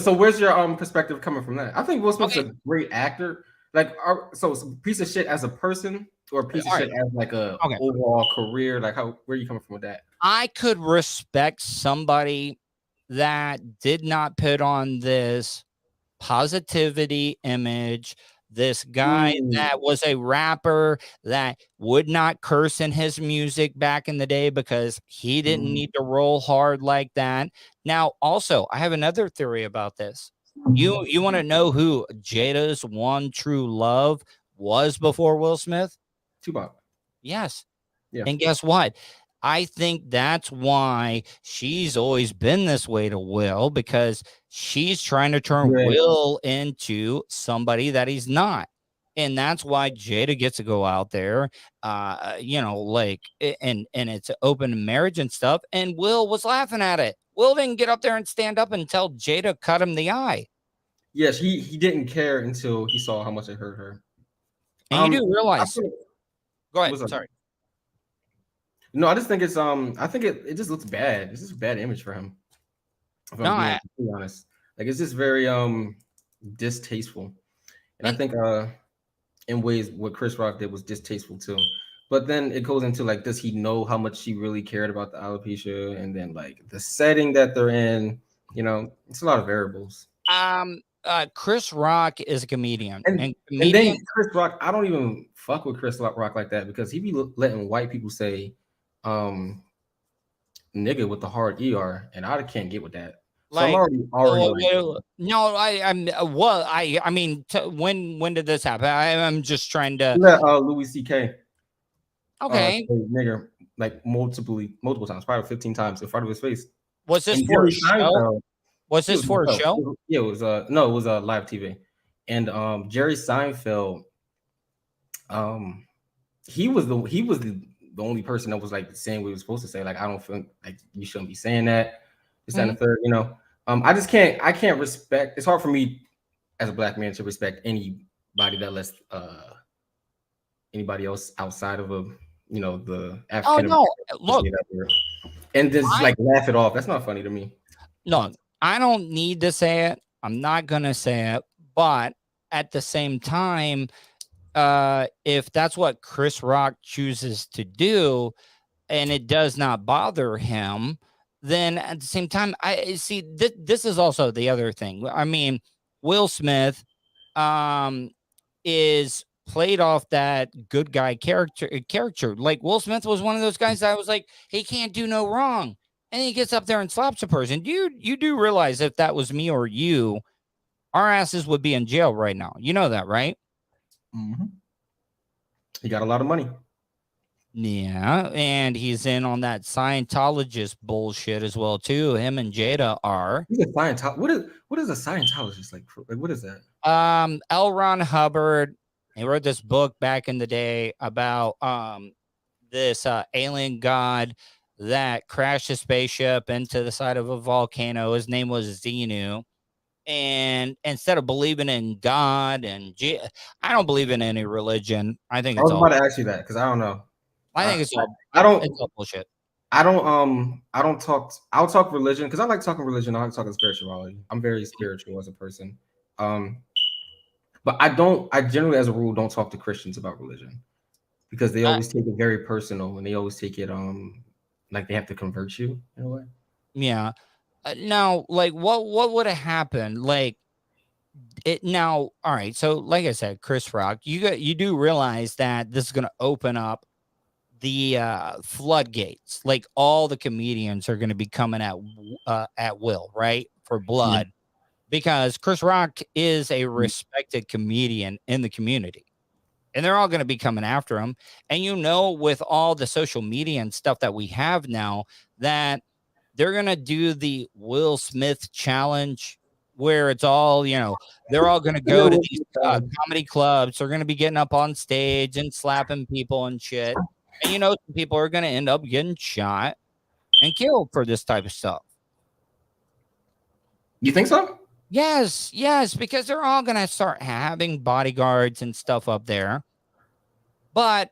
So where's your perspective coming from that? I think Will Smith's Okay. a great actor. Like, so piece of shit as a person, or a piece of shit as like a overall career. Like, where are you coming from with that? I could respect somebody that did not put on this positivity image. This guy that was a rapper that would not curse in his music back in the day because he didn't need to roll hard like that. Now, also, I have another theory about this. You want to know who Jada's one true love was before Will Smith? Tupac. Yes. Yeah. And guess what? I think that's why she's always been this way to Will, because she's trying to turn Will into somebody that he's not. And that's why Jada gets to go out there, you know, like, and it's an open marriage and stuff. And Will was laughing at it. Will didn't get up there and stand up and tell Jada cut him the eye. Yes, he didn't care until he saw how much it hurt her. And you do realize. Go ahead. Sorry. No, I just think it's I think it just looks bad. It's just a bad image for him. If I'm being honest. Like it's just very distasteful. And I think in ways what Chris Rock did was distasteful too. But then it goes into like, does he know how much she really cared about the alopecia, and then like the setting that they're in, you know, it's a lot of variables. Chris Rock is a comedian. And then Chris Rock, I don't even fuck with Chris Rock like that, because he be letting white people say nigga with the hard ER, and I can't get with that. So like, I'm already no, I mean, when did this happen? I'm just trying to Louis C.K. Okay. Nigger like multiple times, probably 15 times in front of his face. Was this for a show? Was this for a show? Yeah, it was no, it was live TV. And Jerry Seinfeld, he was the only person that was like saying what he was supposed to say. Like, I don't feel like you shouldn't be saying that. This and the third, you know. I just can't. I can't respect. It's hard for me as a black man to respect anybody that lets anybody else outside of the Oh African no, look, American and just like laugh it off. That's not funny to me. no, I don't need to say it. I'm not gonna say it, but at the same time, if that's what Chris Rock chooses to do, and it does not bother him, then at the same time, I see this is also the other thing. I mean, Will Smith um is played off that good guy character. Like Will Smith was one of those guys that was like, he can't do no wrong. And he gets up there and slaps a person. You do realize if that was me or you, our asses would be in jail right now. You know that, right? Mm-hmm. He got a lot of money. Yeah, and he's in on that Scientologist bullshit as well too. Him and Jada are. He's a Scientologist. What is a Scientologist like? What is that? L. Ron Hubbard. He wrote this book back in the day about this alien god that crashed a spaceship into the side of a volcano. His name was Xenu. And instead of believing in God I don't believe in any religion. I think I was about to ask you that because I don't know. I think it's all bullshit. I'll talk religion because I like talking religion. I like talking spirituality. I'm very spiritual as a person. But I generally as a rule don't talk to Christians about religion because they always take it very personal and they always take it like they have to convert you in a way. Yeah. Now, like what would have happened? Like it now, all right. So like I said, Chris Rock, you do realize that this is gonna open up the floodgates. Like all the comedians are going to be coming at will, right? For blood. Yeah. Because Chris Rock is a respected comedian in the community. And they're all going to be coming after him. And with all the social media and stuff that we have now, that they're going to do the Will Smith challenge where it's all, they're all going to go to these comedy clubs. They're going to be getting up on stage and slapping people and shit. And some people are going to end up getting shot and killed for this type of stuff. You think so? Yes, because they're all going to start having bodyguards and stuff up there. But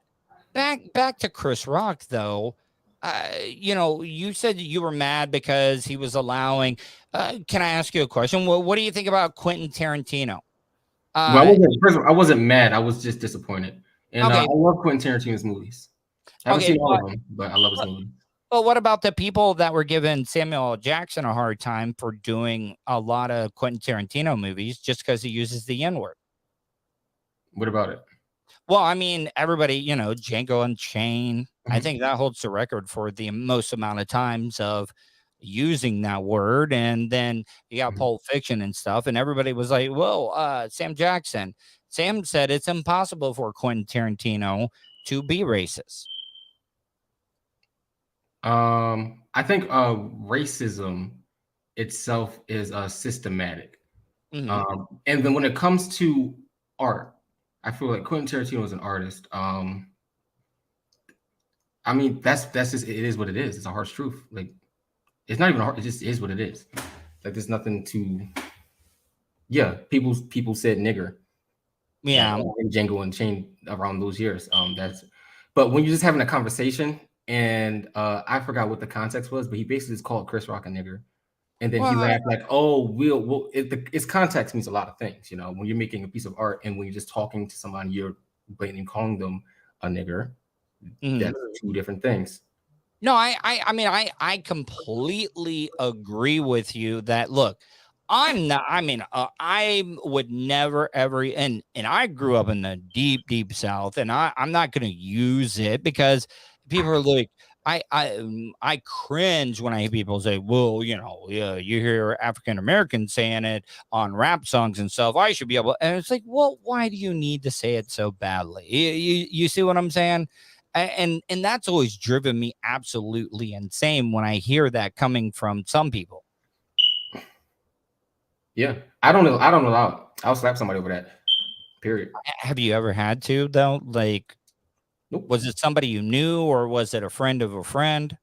back to Chris Rock, though, you said you were mad because he was allowing. Can I ask you a question? What do you think about Quentin Tarantino? I wasn't mad. I was just disappointed. And okay. I love Quentin Tarantino's movies. I haven't seen all of them, but I love his movies. Well, what about the people that were giving Samuel L. Jackson a hard time for doing a lot of Quentin Tarantino movies just because he uses the N-word? What about it? Well, I mean, everybody, Django Unchained. Mm-hmm. I think that holds the record for the most amount of times of using that word. And then you got Pulp Fiction and stuff. And everybody was like, well, Sam Jackson. Sam said it's impossible for Quentin Tarantino to be racist. I think racism itself is systematic. Mm-hmm. And then when it comes to art, I feel like Quentin Tarantino is an artist. I mean, that's just it is what it is. It's a harsh truth. Like it's not even hard, it just is what it is. Like there's nothing to people said nigger. Yeah. In Django Unchained around those years. But when you're just having a conversation and I forgot what the context was, but he basically just called Chris Rock a nigger. And then he laughed like, oh, its context means a lot of things, when you're making a piece of art and when you're just talking to somebody, you're blatantly calling them a nigger. Mm-hmm. That's two different things. No, I completely agree with you that, look, I would never ever, and I grew up in the deep South, and I'm not going to use it because people are like, I cringe when I hear people say, well, you hear African Americans saying it on rap songs and stuff. I should be able, and it's like, well, why do you need to say it so badly? You see what I'm saying? And that's always driven me absolutely insane when I hear that coming from some people. Yeah, I don't allow it. I'll slap somebody over that. Period. Have you ever had to though? Like, nope. Was it somebody you knew, or was it a friend of a friend?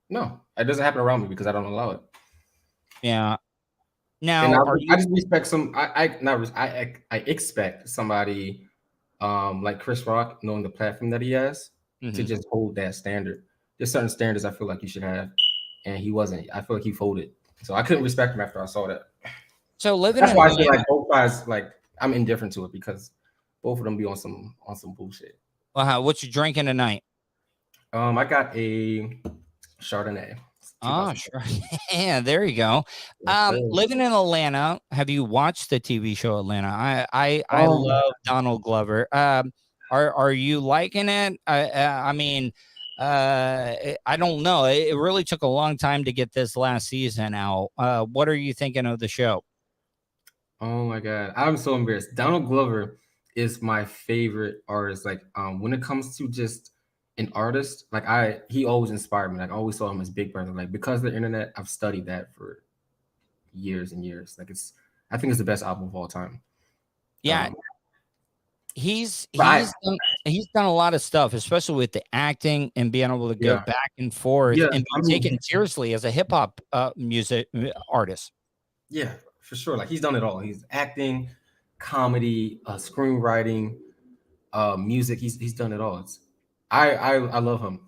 No, it doesn't happen around me because I don't allow it. Yeah, Now, I, are I you? just respect some. I expect somebody like Chris Rock, knowing the platform that he has, to Mhm. just hold that standard. There's certain standards I feel like you should have, and he wasn't. I feel like he folded, so I couldn't respect him after I saw that. So living That's in why I feel Atlanta. like both sides, like I'm indifferent to it because both of them be on some bullshit. What you drinking tonight? I got a Chardonnay. Oh, 2000. sure. Yeah, there you go. Yes, sir. Living in Atlanta, have you watched the TV show Atlanta? I Um, love Donald Glover. Are you liking it? I mean, I don't know. It really took a long time to get this last season out. What are you thinking of the show? oh my god, I'm so embarrassed. Donald Glover is my favorite artist. Like, when it comes to just an artist, like he always inspired me. Like, I always saw him as Big Brother. Like, because of the internet, I've studied that for years and years. Like, I think it's the best album of all time. Yeah, Um, he's but he's done, he's done a lot of stuff, especially with the acting and being able to go yeah, back and forth yeah, and I be mean, taken seriously as a hip hop music artist. yeah, for sure. Like, he's done it all. He's acting, comedy, screenwriting, music. He's done it all. I love him.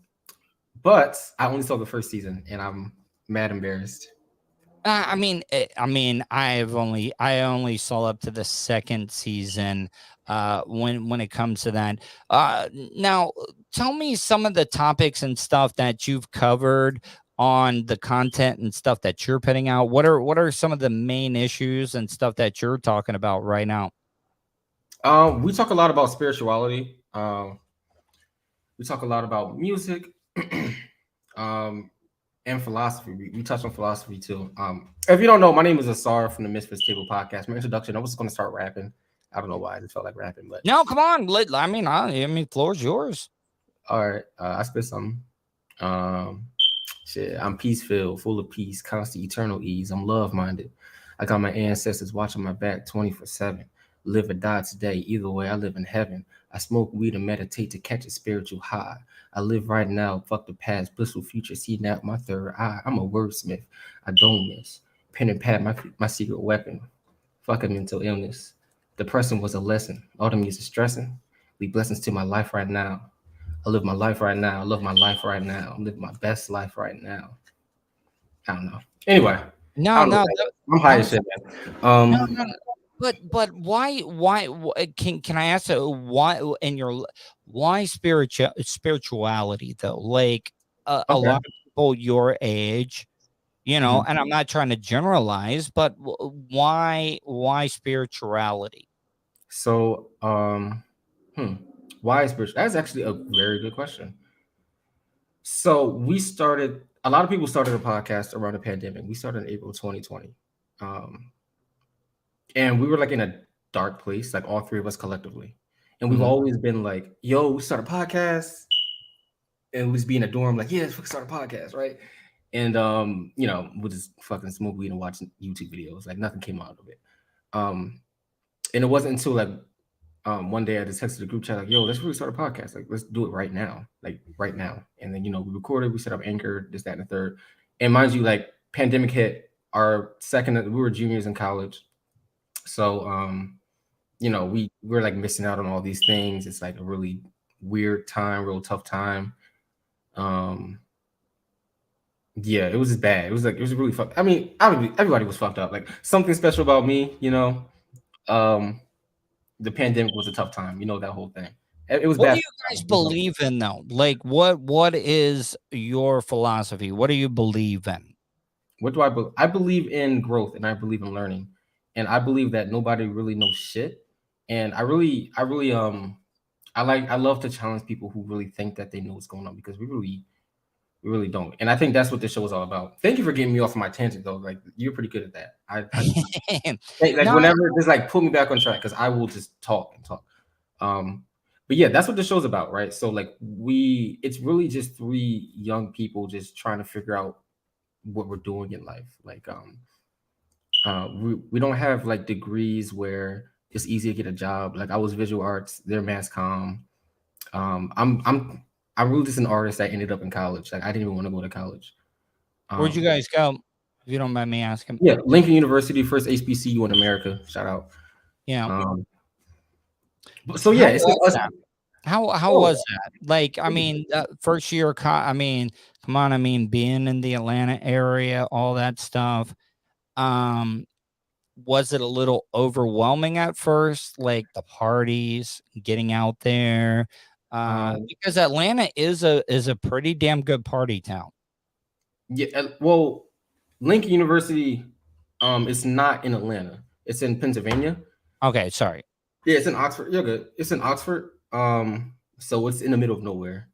But I only saw the first season, and I'm mad embarrassed. I only saw up to the second season. When it comes to that, now tell me some of the topics and stuff that you've covered on the content and stuff that you're putting out. What are some of the main issues and stuff that you're talking about right now? We talk a lot about spirituality. We talk a lot about music, and philosophy. We touch on philosophy too. If you don't know, my name is Asar from the Misfits Table podcast. My introduction, I was going to start rapping. I don't know why I just felt like rapping, but No, come on. Floor's yours. all right. I spit something. Um, Shit, I'm peace filled, full of peace, constant, eternal ease. I'm love minded. I got my ancestors watching my back 24/7. Live or die today. Either way, I live in heaven. I smoke weed and meditate to catch a spiritual high. I live right now. Fuck the past, blissful future. See now my third eye. I'm a wordsmith. I don't miss. Pen and pad, my secret weapon. Fuck a mental illness. Depression was a lesson. All the music stressing. Be blessings to my life right now. I live my life right now. I love my life right now. I'm living my best life right now. I don't know. Anyway, I No, don't know. no, I'm high that as was shit, man. no. But why can I ask why in your why spirituality though? Like a Okay. lot of people your age, Mhm. and I'm not trying to generalize, but why spirituality? So, why is spiritual? That's actually a very good question. So a lot of people started a podcast around the pandemic. We started in April 2020. Um, and we were like in a dark place, like all three of us collectively. And we've Mhm. always been like, yo, we start a podcast. And we just be in a dorm, like, yeah, let's start a podcast, right? And we'll just fucking smoke weed and watch YouTube videos. Like nothing came out of it. And it wasn't until like one day I just texted the group chat, like, yo, let's really start a podcast. Like, let's do it right now. Like right now. And then we recorded, we set up Anchor, this, that, and the third. And mind you, like pandemic hit our we were juniors in college. So we were like missing out on all these things. It's like a really weird time, real tough time. Yeah, it was just bad. It was really fucked. I mean, everybody was fucked up. Like something special about me, the pandemic was a tough time. That whole thing. It was What do bad. you guys believe in though? Like what is your philosophy? What do you believe in? What do I believe? I believe in growth and I believe in learning. And I believe that nobody really knows shit. And I love to challenge people who really think that they know what's going on because we really don't. And I think that's what this show is all about. Thank you for getting me off of my tangent though. Like you're pretty good at that. Like No, whenever just like put me back on track because I will just talk and talk. But yeah, that's what the show's about, right? So like it's really just three young people just trying to figure out what we're doing in life. Like we don't have like degrees where it's easy to get a job. Like I was visual arts, they're mass comm. I'm really just an artist that ended up in college. Like I didn't even want to go to college. where'd you guys go? If you don't mind me asking. Yeah, Lincoln University, first HBCU in America. Shout out. Yeah. So yeah, it's us. How was that? Like, I mean, first year, I mean, come on, I mean, being in the Atlanta area, all that stuff. Was it a little overwhelming at first, like the parties, getting out there? Because Atlanta is a pretty damn good party town. Yeah, well, Lincoln University, it's not in Atlanta. It's in Pennsylvania. Okay, sorry. Yeah, it's in Oxford. You're good. It's in Oxford. So it's in the middle of nowhere.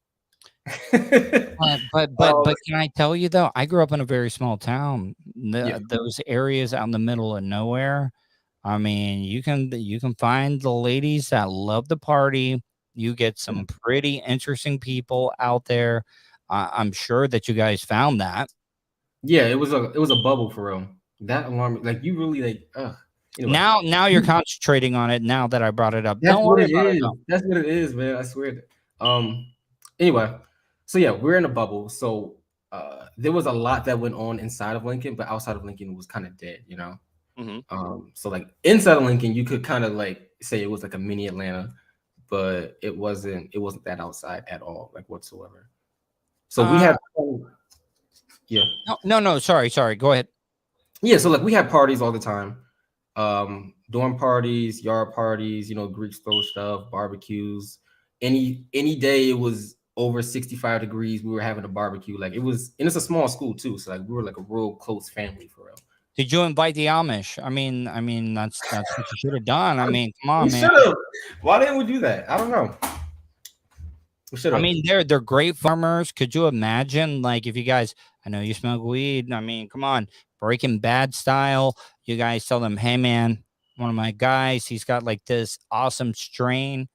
But can I tell you though? I grew up in a very small town. Those areas out in the middle of nowhere. I mean, you can find the ladies that love the party. You get some pretty interesting people out there. I'm sure that you guys found that. Yeah, it was a bubble for real. That alarm, like you really like. Anyway. Now you're concentrating on it. Now that I brought it up, that's what it is. That's what it is, man. I swear. Anyway, so yeah, we're in a bubble. So there was a lot that went on inside of Lincoln, but outside of Lincoln was kind of dead, you know. So like inside of Lincoln, you could kind of like say it was like a mini Atlanta, but it wasn't that outside at all, like whatsoever. So we had no, sorry, go ahead. Yeah, so like we had parties all the time. Dorm parties, yard parties, you know, Greeks throw stuff, barbecues. Any day it was over 65 degrees, we were having a barbecue. Like it was, and it's a small school too, so like we were like a real close family for real. Did you invite the Amish? I mean that's what you should have done. I mean, come on, man. Why didn't we do that? I don't know. We should have. I mean, they're great farmers. Could you imagine, like, if you guys? I know you smoke weed. I mean, come on, Breaking Bad style. You guys tell them, hey man, one of my guys, he's got like this awesome strain.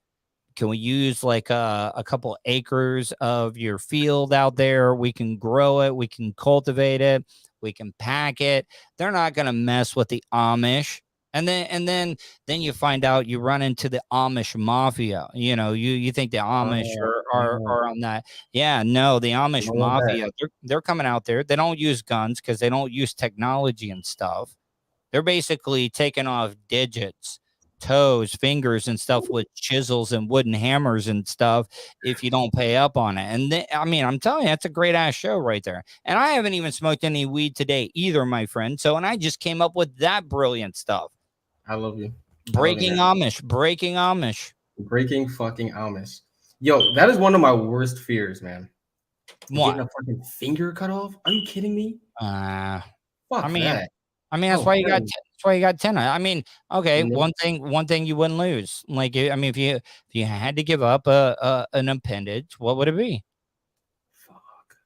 Can we use like a couple acres of your field out there? We can grow it. We can cultivate it. We can pack it. They're not going to mess with the Amish. And then you find out you run into the Amish mafia. You know, you think the Amish are on that. Yeah, no, the Amish mafia, they're coming out there. They don't use guns because they don't use technology and stuff. They're basically taking off digits, toes, fingers, and stuff with chisels and wooden hammers and stuff if you don't pay up on it. And I mean, I'm telling you, that's a great ass show right there. And I haven't even smoked any weed today either, my friend. So, and I just came up with that brilliant stuff. I love you. Breaking Amish. Breaking fucking Amish. Yo, that is one of my worst fears, man. What? Getting a fucking finger cut off? Are you kidding me? Fuck that. I mean, that's why you got. That's why you got 10. I mean, okay, one thing you wouldn't lose. Like, I mean, if you had to give up an appendage, what would it be? Fuck.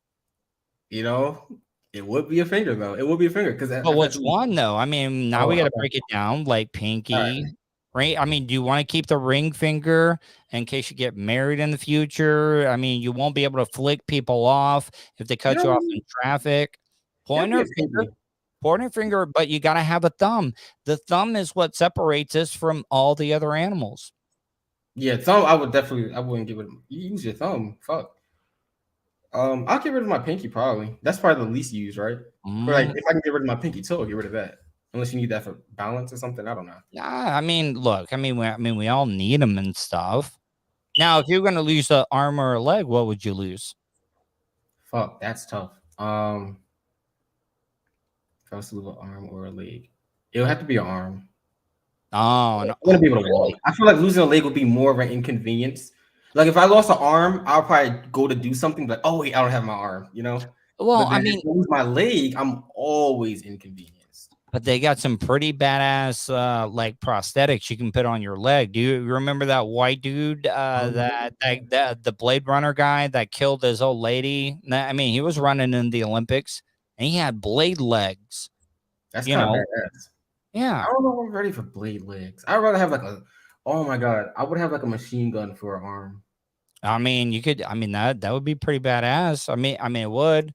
You know, it would be a finger though. It would be a finger because. But which one though? I mean, now we got to break it down. Like pinky, right? I mean, do you want to keep the ring finger in case you get married in the future? I mean, you won't be able to flick people off if they cut you off in traffic. Pointer finger, but you got to have a thumb. The thumb is what separates us from all the other animals. Yeah, thumb. I wouldn't give it. You use your thumb. Fuck. I'll get rid of my pinky probably. That's probably the least used, right? But like, if I can get rid of my pinky toe, I'll get rid of that. Unless you need that for balance or something. I don't know. Yeah, I mean, look. I mean, we all need them and stuff. Now, if you're gonna lose an arm or a leg, what would you lose? Fuck, that's tough. If I was to lose an arm or a leg, it would have to be an arm. Oh, no. I want to be able to walk. I feel like losing a leg would be more of an inconvenience. Like if I lost an arm, I'll probably go to do something, but oh wait, I don't have my arm, you know? Well, I mean, if I lose my leg, I'm always inconvenienced. But they got some pretty badass like prosthetics you can put on your leg. Do you remember that white dude that the Blade Runner guy that killed his old lady? I mean, he was running in the Olympics and he had blade legs. That's kind of badass. Yeah. I don't know if I'm ready for blade legs. I'd rather have oh my God, I would have like a machine gun for an arm. I mean, that would be pretty badass. I mean, it would.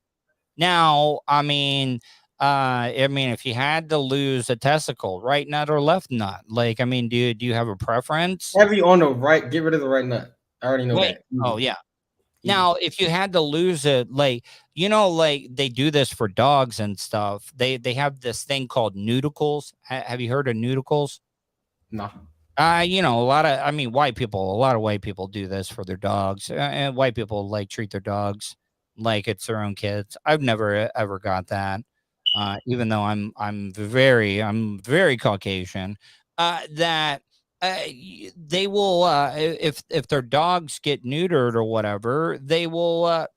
Now, I mean, if you had to lose a testicle, right nut or left nut, like, I mean, do you have a preference? Heavy on the right, get rid of the right nut. I already know that. Oh yeah. Now, if you had to lose it, like, like they do this for dogs and stuff. They have this thing called nudicles. Have you heard of nudicles? No. A lot of white people do this for their dogs. And white people like treat their dogs like it's their own kids. I've never ever got that. Even though I'm very Caucasian. That they will if their dogs get neutered or whatever, they will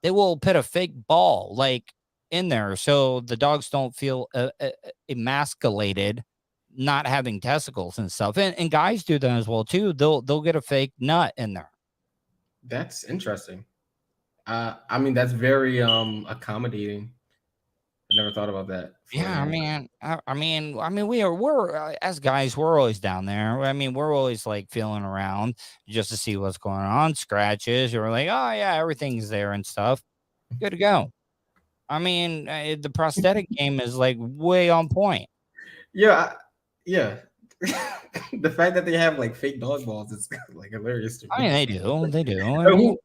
put a fake ball like in there so the dogs don't feel emasculated not having testicles and stuff. And guys do that as well too. They'll get a fake nut in there. That's interesting. I mean, that's very accommodating. I never thought about that. Yeah, we're as guys, we're always down there. I mean, we're always like feeling around just to see what's going on, scratches, or like, oh yeah, everything's there and stuff. Good to go. I mean, the prosthetic game is like way on point. Yeah, yeah. The fact that they have like fake dog balls is like hilarious to me. I mean, they do. I mean,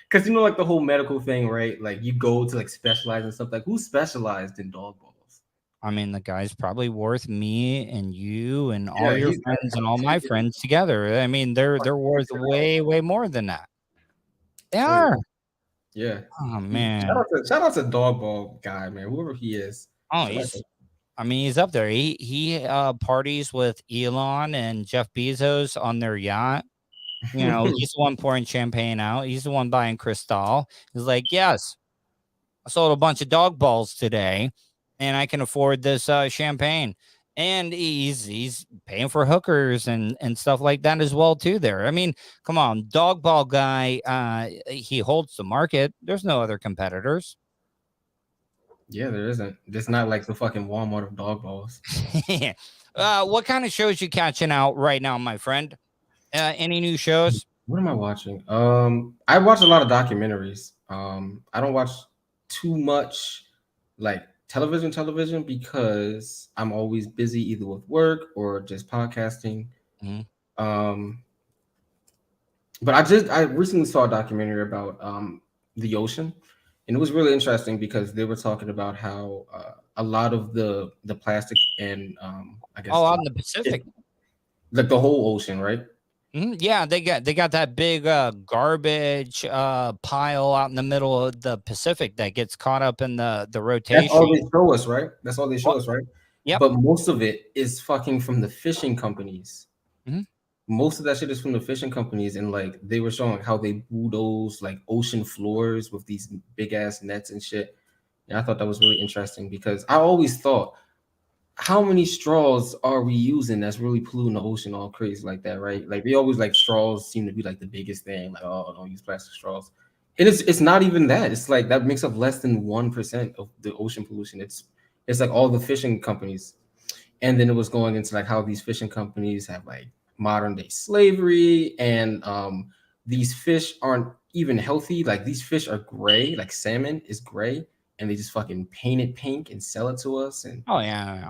Because like the whole medical thing, right? Like you go to like specialize and stuff. Like who specialized in dog balls? I mean, the guy's probably worth me and you and all Yeah, your friends and all my friends together. I mean, they're worth way more than that. They are. Yeah. Oh man. Shout out to dog ball guy, man. Whoever he is. Oh, he's up there. He parties with Elon and Jeff Bezos on their yacht. He's the one pouring champagne out. He's the one buying Cristal. He's like, yes, I sold a bunch of dog balls today, and I can afford this champagne. And he's paying for hookers and stuff like that as well too. There, I mean, come on, dog ball guy. He holds the market. There's no other competitors. Yeah, there isn't. It's not like the fucking Walmart of dog balls. What kind of shows you catching out right now, my friend? Any new shows? What am I watching? I watch a lot of documentaries. I don't watch too much like television because I'm always busy either with work or just podcasting. Mm-hmm. But I recently saw a documentary about the ocean, and it was really interesting because they were talking about how a lot of the plastic and I guess out in the Pacific, like the whole ocean, right? Yeah, they got that big garbage pile out in the middle of the Pacific that gets caught up in the rotation. That's all they show us, right? That's all they show us, right? Yep. But most of it is fucking from the fishing companies. Mm-hmm. Most of that shit is from the fishing companies, and like they were showing how they bulldoze like ocean floors with these big ass nets and shit. And I thought that was really interesting because I always thought, how many straws are we using that's really polluting the ocean all crazy like that, right? Like they always like straws seem to be like the biggest thing, like, oh, don't use plastic straws. And it's not even that. It's like that makes up less than 1% of the ocean pollution. It's like all the fishing companies. And then it was going into like how these fishing companies have like modern day slavery, and these fish aren't even healthy. Like these fish are gray, like salmon is gray, and they just fucking paint it pink and sell it to us. And oh yeah,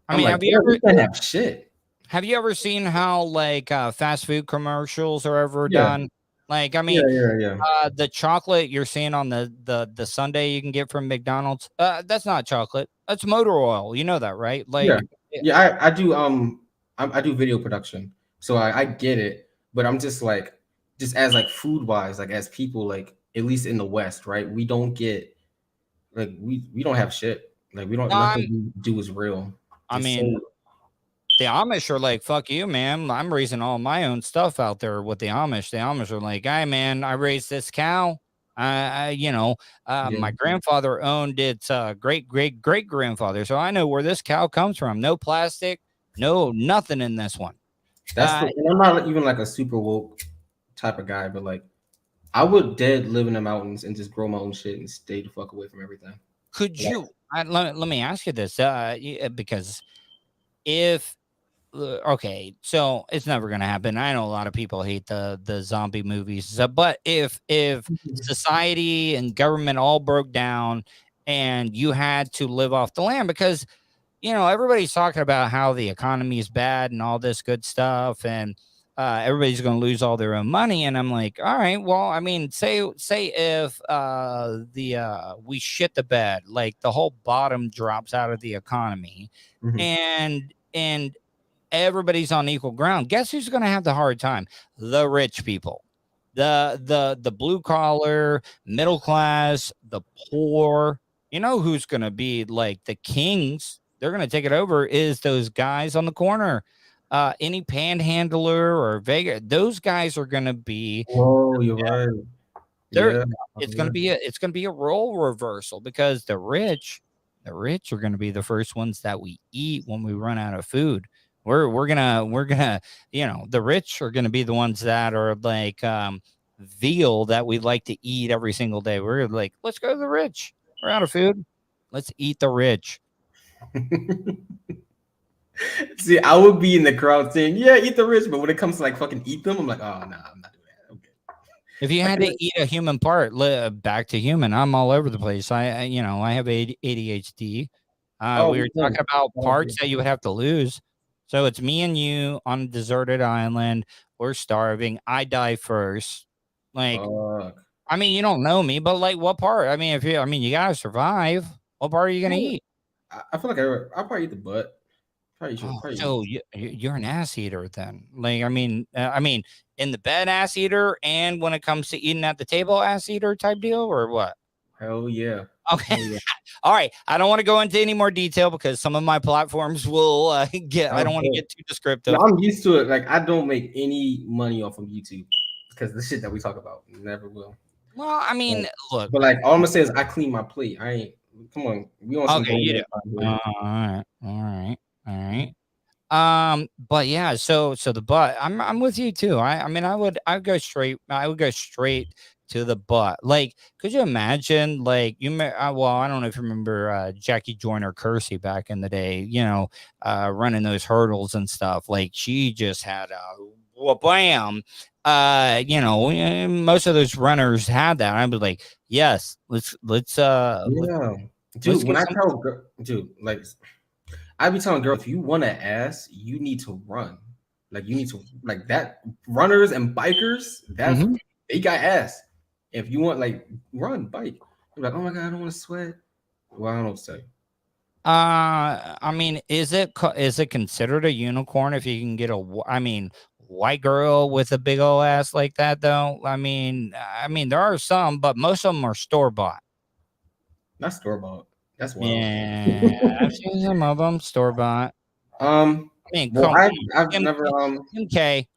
I I'm mean, like, have you ever have shit? Have you ever seen how like fast food commercials are ever done? Like, I mean, the chocolate you're seeing on the sundae you can get from McDonald's, that's not chocolate. That's motor oil. You know that, right? Like, I do. I do video production, so I get it. But I'm just like, just as like food wise, like as people, like at least in the West, right? We don't get like we don't have shit. Like we don't. Nothing we do is real. I mean, the Amish are like, fuck you, man. I'm raising all my own stuff out there with the Amish. The Amish are like, hey, man, I raised this cow. My grandfather owned its great grandfather. So I know where this cow comes from. No plastic, no nothing in this one. And I'm not even like a super woke type of guy, but like I would dead live in the mountains and just grow my own shit and stay the fuck away from everything. Could you? Let me ask you this, because if okay, so it's never gonna happen. I know a lot of people hate the zombie movies, but if society and government all broke down and you had to live off the land, because everybody's talking about how the economy is bad and all this good stuff, and everybody's going to lose all their own money. And I'm like, all right, well, I mean, say if we shit the bed, like the whole bottom drops out of the economy, and everybody's on equal ground. Guess who's going to have the hard time? The rich people, the blue collar, middle class, the poor. You know who's going to be like the kings? They're going to take it over. Is those guys on the corner? Any panhandler or Vega, those guys are going to be. Oh, you're right. Yeah, it's going to be a role reversal because the rich are going to be the first ones that we eat when we run out of food. We're gonna, you know, the rich are gonna be the ones that are like veal that we like to eat every single day. We're like, let's go to the rich. We're out of food. Let's eat the rich. See, I would be in the crowd saying, "Yeah, eat the rich," but when it comes to like fucking eat them, I'm like, "Oh, nah, I'm not doing that." Okay. If you had to eat a human part, back to human, I'm all over the place. I have ADHD. We were talking about parts that you would have to lose. So it's me and you on a deserted island. We're starving. I die first. Like, I mean, you don't know me, but like, what part? I mean, you gotta survive. What part are you gonna eat? I feel like I'll probably eat the butt. So you're an ass eater then? Like, I mean, in the bed ass eater, and when it comes to eating at the table ass eater type deal, or what? Hell yeah. Okay. Hell yeah. All right. I don't want to go into any more detail because some of my platforms will I don't want to get too descriptive. I'm used to it. Like, I don't make any money off of YouTube because the shit that we talk about never will. Well, I mean, look. But like, all I'm gonna say is I clean my plate. I ain't. Come on. We on some. Okay. You do. All right. But yeah, so the butt, I'm with you too. I mean, I would go straight to the butt. Like, could you imagine, like, well, I don't know if you remember Jackie Joyner Kersey back in the day, you know, running those hurdles and stuff. Like, she just had a bam. You know, most of those runners had that. I'd be like, yes, let's dude. When I tell dude, like, I be telling girls, if you want an ass, you need to run. Like, you need to, like, that. Runners and bikers, they got ass. If you want, like, run, bike. You're like, oh my god, I don't want to sweat. Well, I don't know what to say. I mean, is it considered a unicorn if you can get white girl with a big old ass like that though? I mean, there are some, but most of them are store bought. Not store bought. That's wild. Yeah, I've seen some of them store bought. I mean, I've never.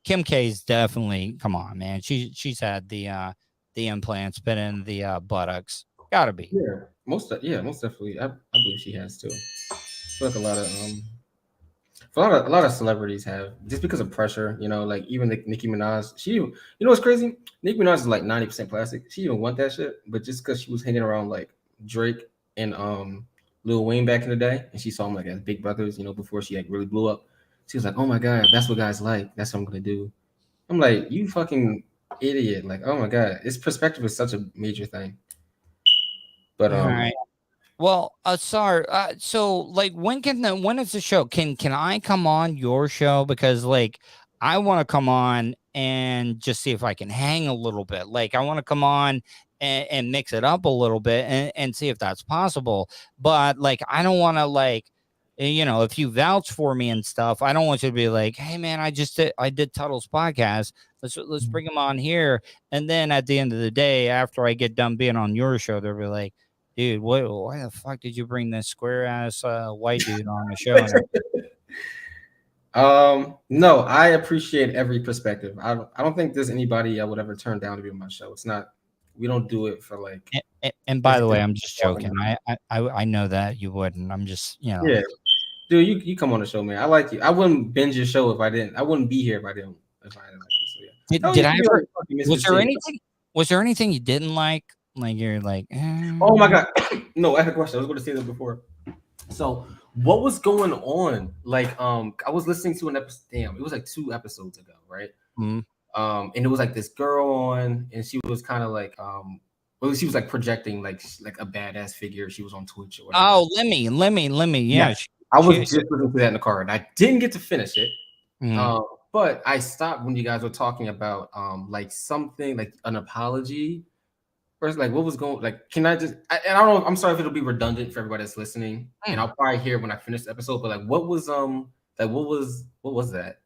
Kim K's definitely. Come on, man. She's had the implants put in the buttocks. Gotta be. Yeah, most definitely. I believe she has too. I feel like a lot of celebrities have, just because of pressure. You know, like even Nicki Minaj. You know what's crazy? Nicki Minaj is like 90% plastic. She didn't want that shit, but just because she was hanging around like Drake and Lil Wayne back in the day, and she saw him like as big brothers, you know, before she like really blew up. She was like, "Oh my god, that's what guys like. That's what I'm gonna do." I'm like, you fucking idiot! Like, oh my god, this perspective is such a major thing. But all right. Well, sorry. So like, when is the show? Can I come on your show? Because like, I want to come on and just see if I can hang a little bit. Like, I want to come on and mix it up a little bit and see if that's possible. But like, I don't want to, like, you know, if you vouch for me and stuff, I don't want you to be like, hey man, I did Tuddle's podcast. Let's bring him on here. And then at the end of the day, after I get done being on your show, they'll be like, dude, why the fuck did you bring this square ass white dude on the show? No, I appreciate every perspective. I don't think there's anybody I would ever turn down to be on my show. It's not. We don't do it for like. And by the way, I'm just joking. I know that you wouldn't. I'm just, you know. Yeah, dude, you come on the show, man. I like you. I wouldn't binge your show if I didn't. I wouldn't be here if I didn't like you. So yeah. Did I ever? Was there anything you didn't like? Like, you're like, oh my god, no! I had a question. I was going to say that before. So, what was going on? Like, I was listening to an episode. Damn, it was like 2 episodes ago, right? Mm-hmm. And it was like this girl on, and she was kind of like, well, she was like projecting like a badass figure. She was on Twitch or whatever. Oh, Lemmy. Yeah. I was just listening to that in the car, and I didn't get to finish it. Mm-hmm. but I stopped when you guys were talking about like something like an apology. First, like what was going like? Can I just? And I don't know. I'm sorry if it'll be redundant for everybody that's listening, and I'll probably hear when I finish the episode. But like, what was what was that?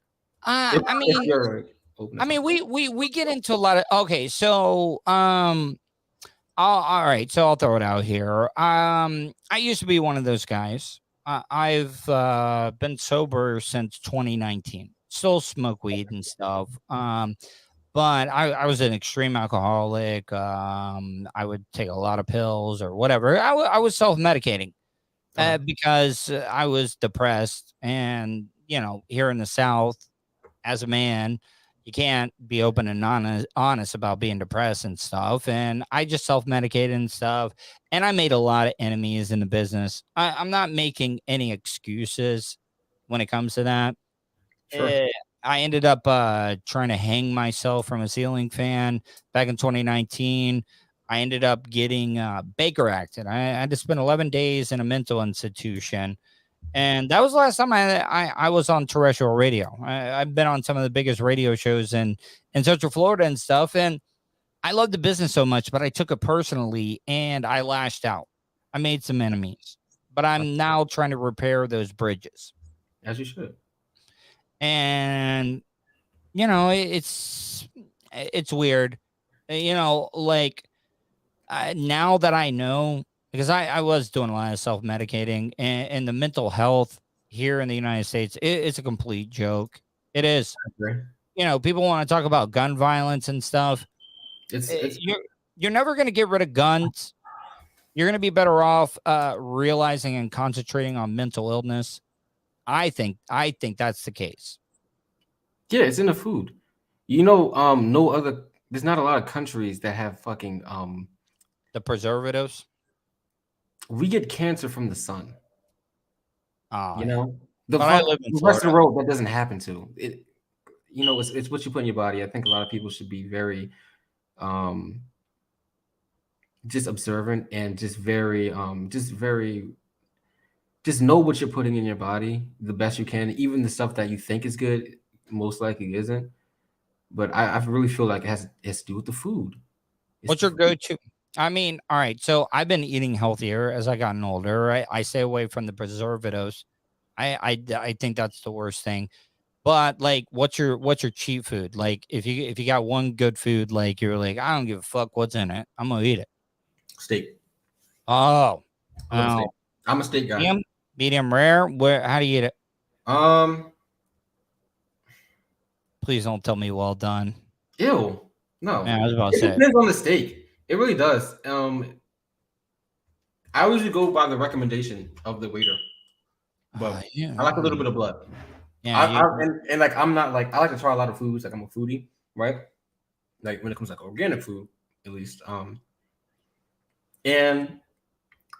If you're open to I mean, something. we get into a lot of okay. So all right. So I'll throw it out here. I used to be one of those guys. I've been sober since 2019. Still smoke weed and stuff. But I was an extreme alcoholic. I would take a lot of pills or whatever. I was self-medicating because I was depressed. And, you know, here in the South, as a man, you can't be open and honest about being depressed and stuff. And I just self-medicated and stuff. And I made a lot of enemies in the business. I'm not making any excuses when it comes to that. Sure. I ended up trying to hang myself from a ceiling fan back in 2019. I ended up getting Baker acted. I had to spend 11 days in a mental institution. And that was the last time I was on terrestrial radio. I've been on some of the biggest radio shows in Central Florida and stuff. And I love the business so much, but I took it personally and I lashed out. I made some enemies, but I'm now trying to repair those bridges. As you should. And you know, it's weird, you know, like now that I know, because I was doing a lot of self-medicating, and the mental health here in the United States, it's a complete joke. It is. Okay. You know, people want to talk about gun violence and stuff. You're never going to get rid of guns. You're going to be better off realizing and concentrating on mental illness. I think that's the case. Yeah, it's in the food. You know, there's not a lot of countries that have fucking the preservatives. We get cancer from the sun. You know, the rest of the world that doesn't happen to it. You know, it's what you put in your body. I think a lot of people should be very just observant and just know what you're putting in your body the best you can. Even the stuff that you think is good most likely isn't. But I really feel like it has to do with the food. What's your go-to? I mean, all right. So I've been eating healthier as I gotten older. Right? I stay away from the preservatives. I think that's the worst thing. But like, what's your cheat food? Like, if you got one good food, like you're like, I don't give a fuck what's in it, I'm gonna eat it. Steak. Oh, I'm a steak guy. Medium rare. How do you eat it? Please don't tell me well done. Ew. No. Yeah, I was about to say. It depends on the steak. It really does. I usually go by the recommendation of the waiter. But I like a little bit of blood. Yeah. And like I'm not like I like to try a lot of foods. Like I'm a foodie, right? Like when it comes to like organic food, at least. And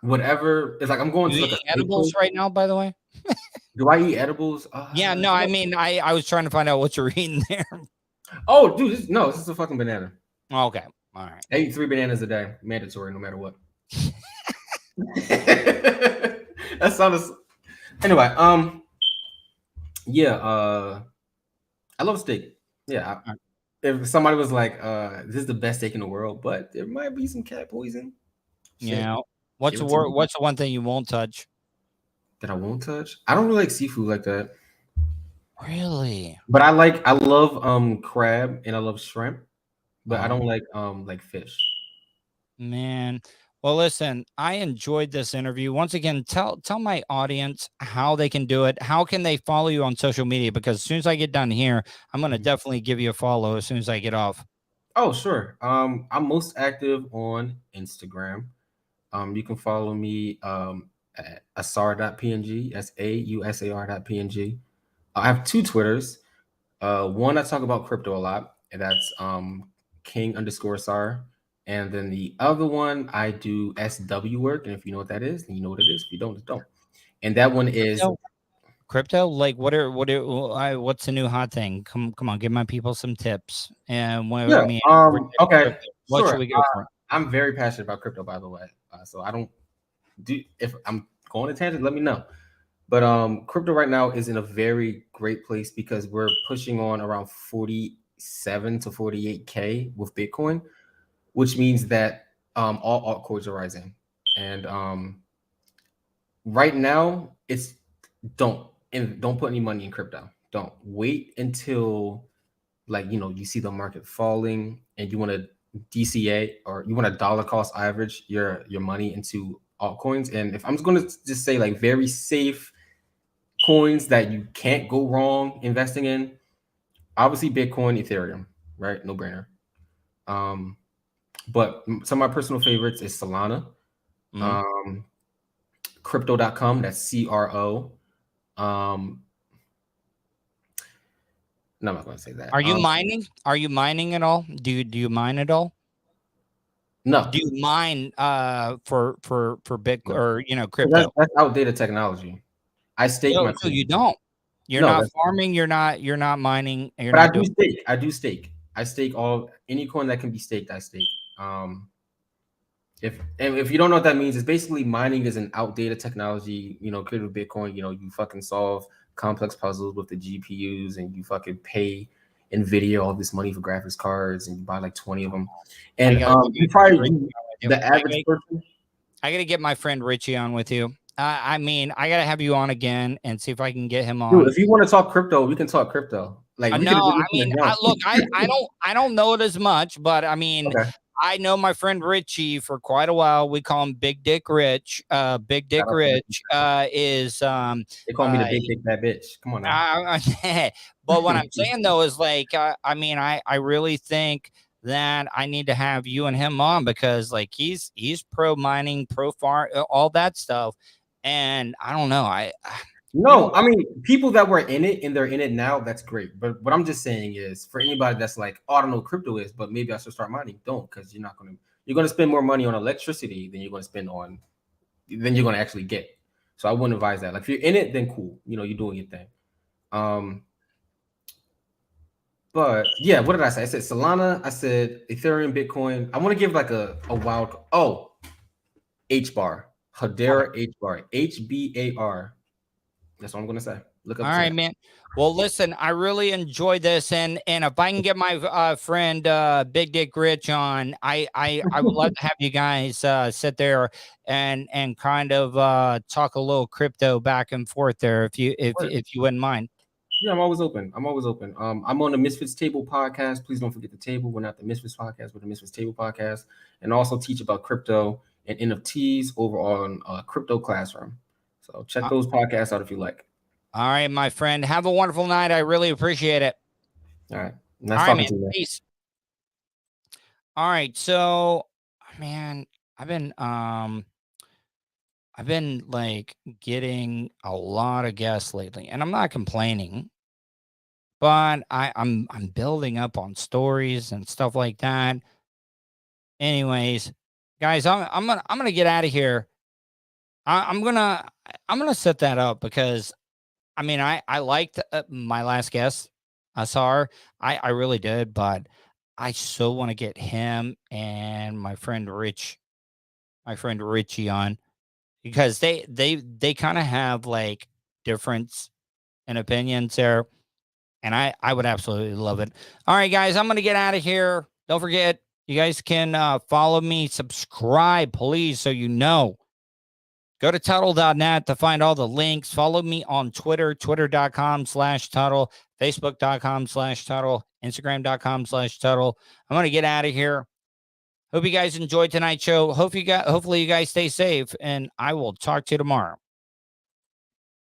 whatever it's like I'm going to like edibles right now, by the way. Do I eat edibles? Yeah, no, I mean I was trying to find out what you're eating there. Oh, dude, this is a fucking banana. Okay, all right. I eat 3 bananas a day, mandatory, no matter what. That sounds anyway. Yeah, I love steak. Yeah, if somebody was like, "This is the best steak in the world," but there might be some cat poison. Yeah. What's the one thing you won't touch? That I won't touch? I don't really like seafood like that. Really? But I love crab and I love shrimp, but I don't like fish. Man. Well, listen, I enjoyed this interview. Once again, tell my audience how they can do it. How can they follow you on social media? Because as soon as I get done here, I'm going to definitely give you a follow as soon as I get off. Oh, sure. I'm most active on Instagram. You can follow me at asar.png. That's AUSAR.png. I have 2 Twitters. One I talk about crypto a lot, and that's King_Sar. And then the other one I do SW work, and if you know what that is, then you know what it is. If you don't, don't. And that one is crypto. Like what's the new hot thing? Come on, give my people some tips. And okay, what should we go for? I'm very passionate about crypto, by the way. So I don't do if I'm going to tangent, let me know. But crypto right now is in a very great place because we're pushing on around 47 to 48K with Bitcoin, which means that all altcoins are rising. And right now, it's don't put any money in crypto. Don't wait until you see the market falling and you want to DCA or you want to dollar cost average your money into altcoins. And if I'm going to just say like very safe coins that you can't go wrong investing in, obviously Bitcoin, Ethereum, right? No brainer. But some of my personal favorites is Solana, crypto.com, that's CRO. No, I'm not going to say that. Are you mining? Are you mining at all? Do you mine at all? No. Do you mine for Bitcoin or crypto? That's outdated technology. I stake my. So you don't. You're not farming. You're not mining. You're but not I do stake. I do stake. I stake any coin that can be staked. I stake. If you don't know what that means, it's basically mining is an outdated technology. Created with Bitcoin. You fucking solve complex puzzles with the GPUs, and you fucking pay NVIDIA all this money for graphics cards, and you buy like 20 of them. And you probably the average person. I gotta get my friend Richie on with you. I mean, I gotta have you on again and see if I can get him on. Dude, if you want to talk crypto, we can talk crypto. Like, no, I mean, look, I don't know it as much, but I mean, okay. I know my friend Richie for quite a while. We call him Big Dick Rich. Big Dick Rich is they call me the Big Dick Bad Bitch. Come on now. But what I'm saying though is like, I mean, I really think that I need to have you and him on because like he's pro mining, pro farm, all that stuff. And I don't know. I mean, people that were in it and they're in it now, that's great. But what I'm just saying is for anybody that's like, oh, I don't know what crypto is, but maybe I should start mining. Don't, because you're going to spend more money on electricity than you're going to actually get. So I wouldn't advise that. Like if you're in it, then cool. You're doing your thing. But yeah, what did I say? I said Solana, I said Ethereum, Bitcoin. I want to give like a wild HBAR. Hedera HBAR. HBAR. That's what I'm gonna say. Look up. All right, man. Well, listen, I really enjoyed this, and if I can get my friend Big Dick Rich on, I would love to have you guys sit there and kind of talk a little crypto back and forth there, if you wouldn't mind. Yeah, I'm always open. I'm on the Misfits Table podcast. Please don't forget the table. We're not the Misfits podcast, we're the Misfits Table podcast, and also teach about crypto and NFTs over on Crypto Classroom. So check those podcasts out if you like. All right, my friend. Have a wonderful night. I really appreciate it. All right. Nice talking to you. Peace. All right. So, man, I've been like getting a lot of guests lately, and I'm not complaining, but I'm building up on stories and stuff like that. Anyways, guys, I'm gonna get out of here. I'm gonna set that up because I mean I liked my last guest, Asar. I really did, but I so want to get him and my friend Richie on because they kind of have like difference in opinions there, and I would absolutely love it. All right, guys, I'm gonna get out of here. Don't forget, you guys can follow me, subscribe, please, so you know. Go to Tuddle.net to find all the links. Follow me on Twitter, twitter.com/Tuddle, facebook.com/Tuddle, instagram.com/Tuddle. I'm going to get out of here. Hope you guys enjoyed tonight's show. Hopefully you guys stay safe, and I will talk to you tomorrow.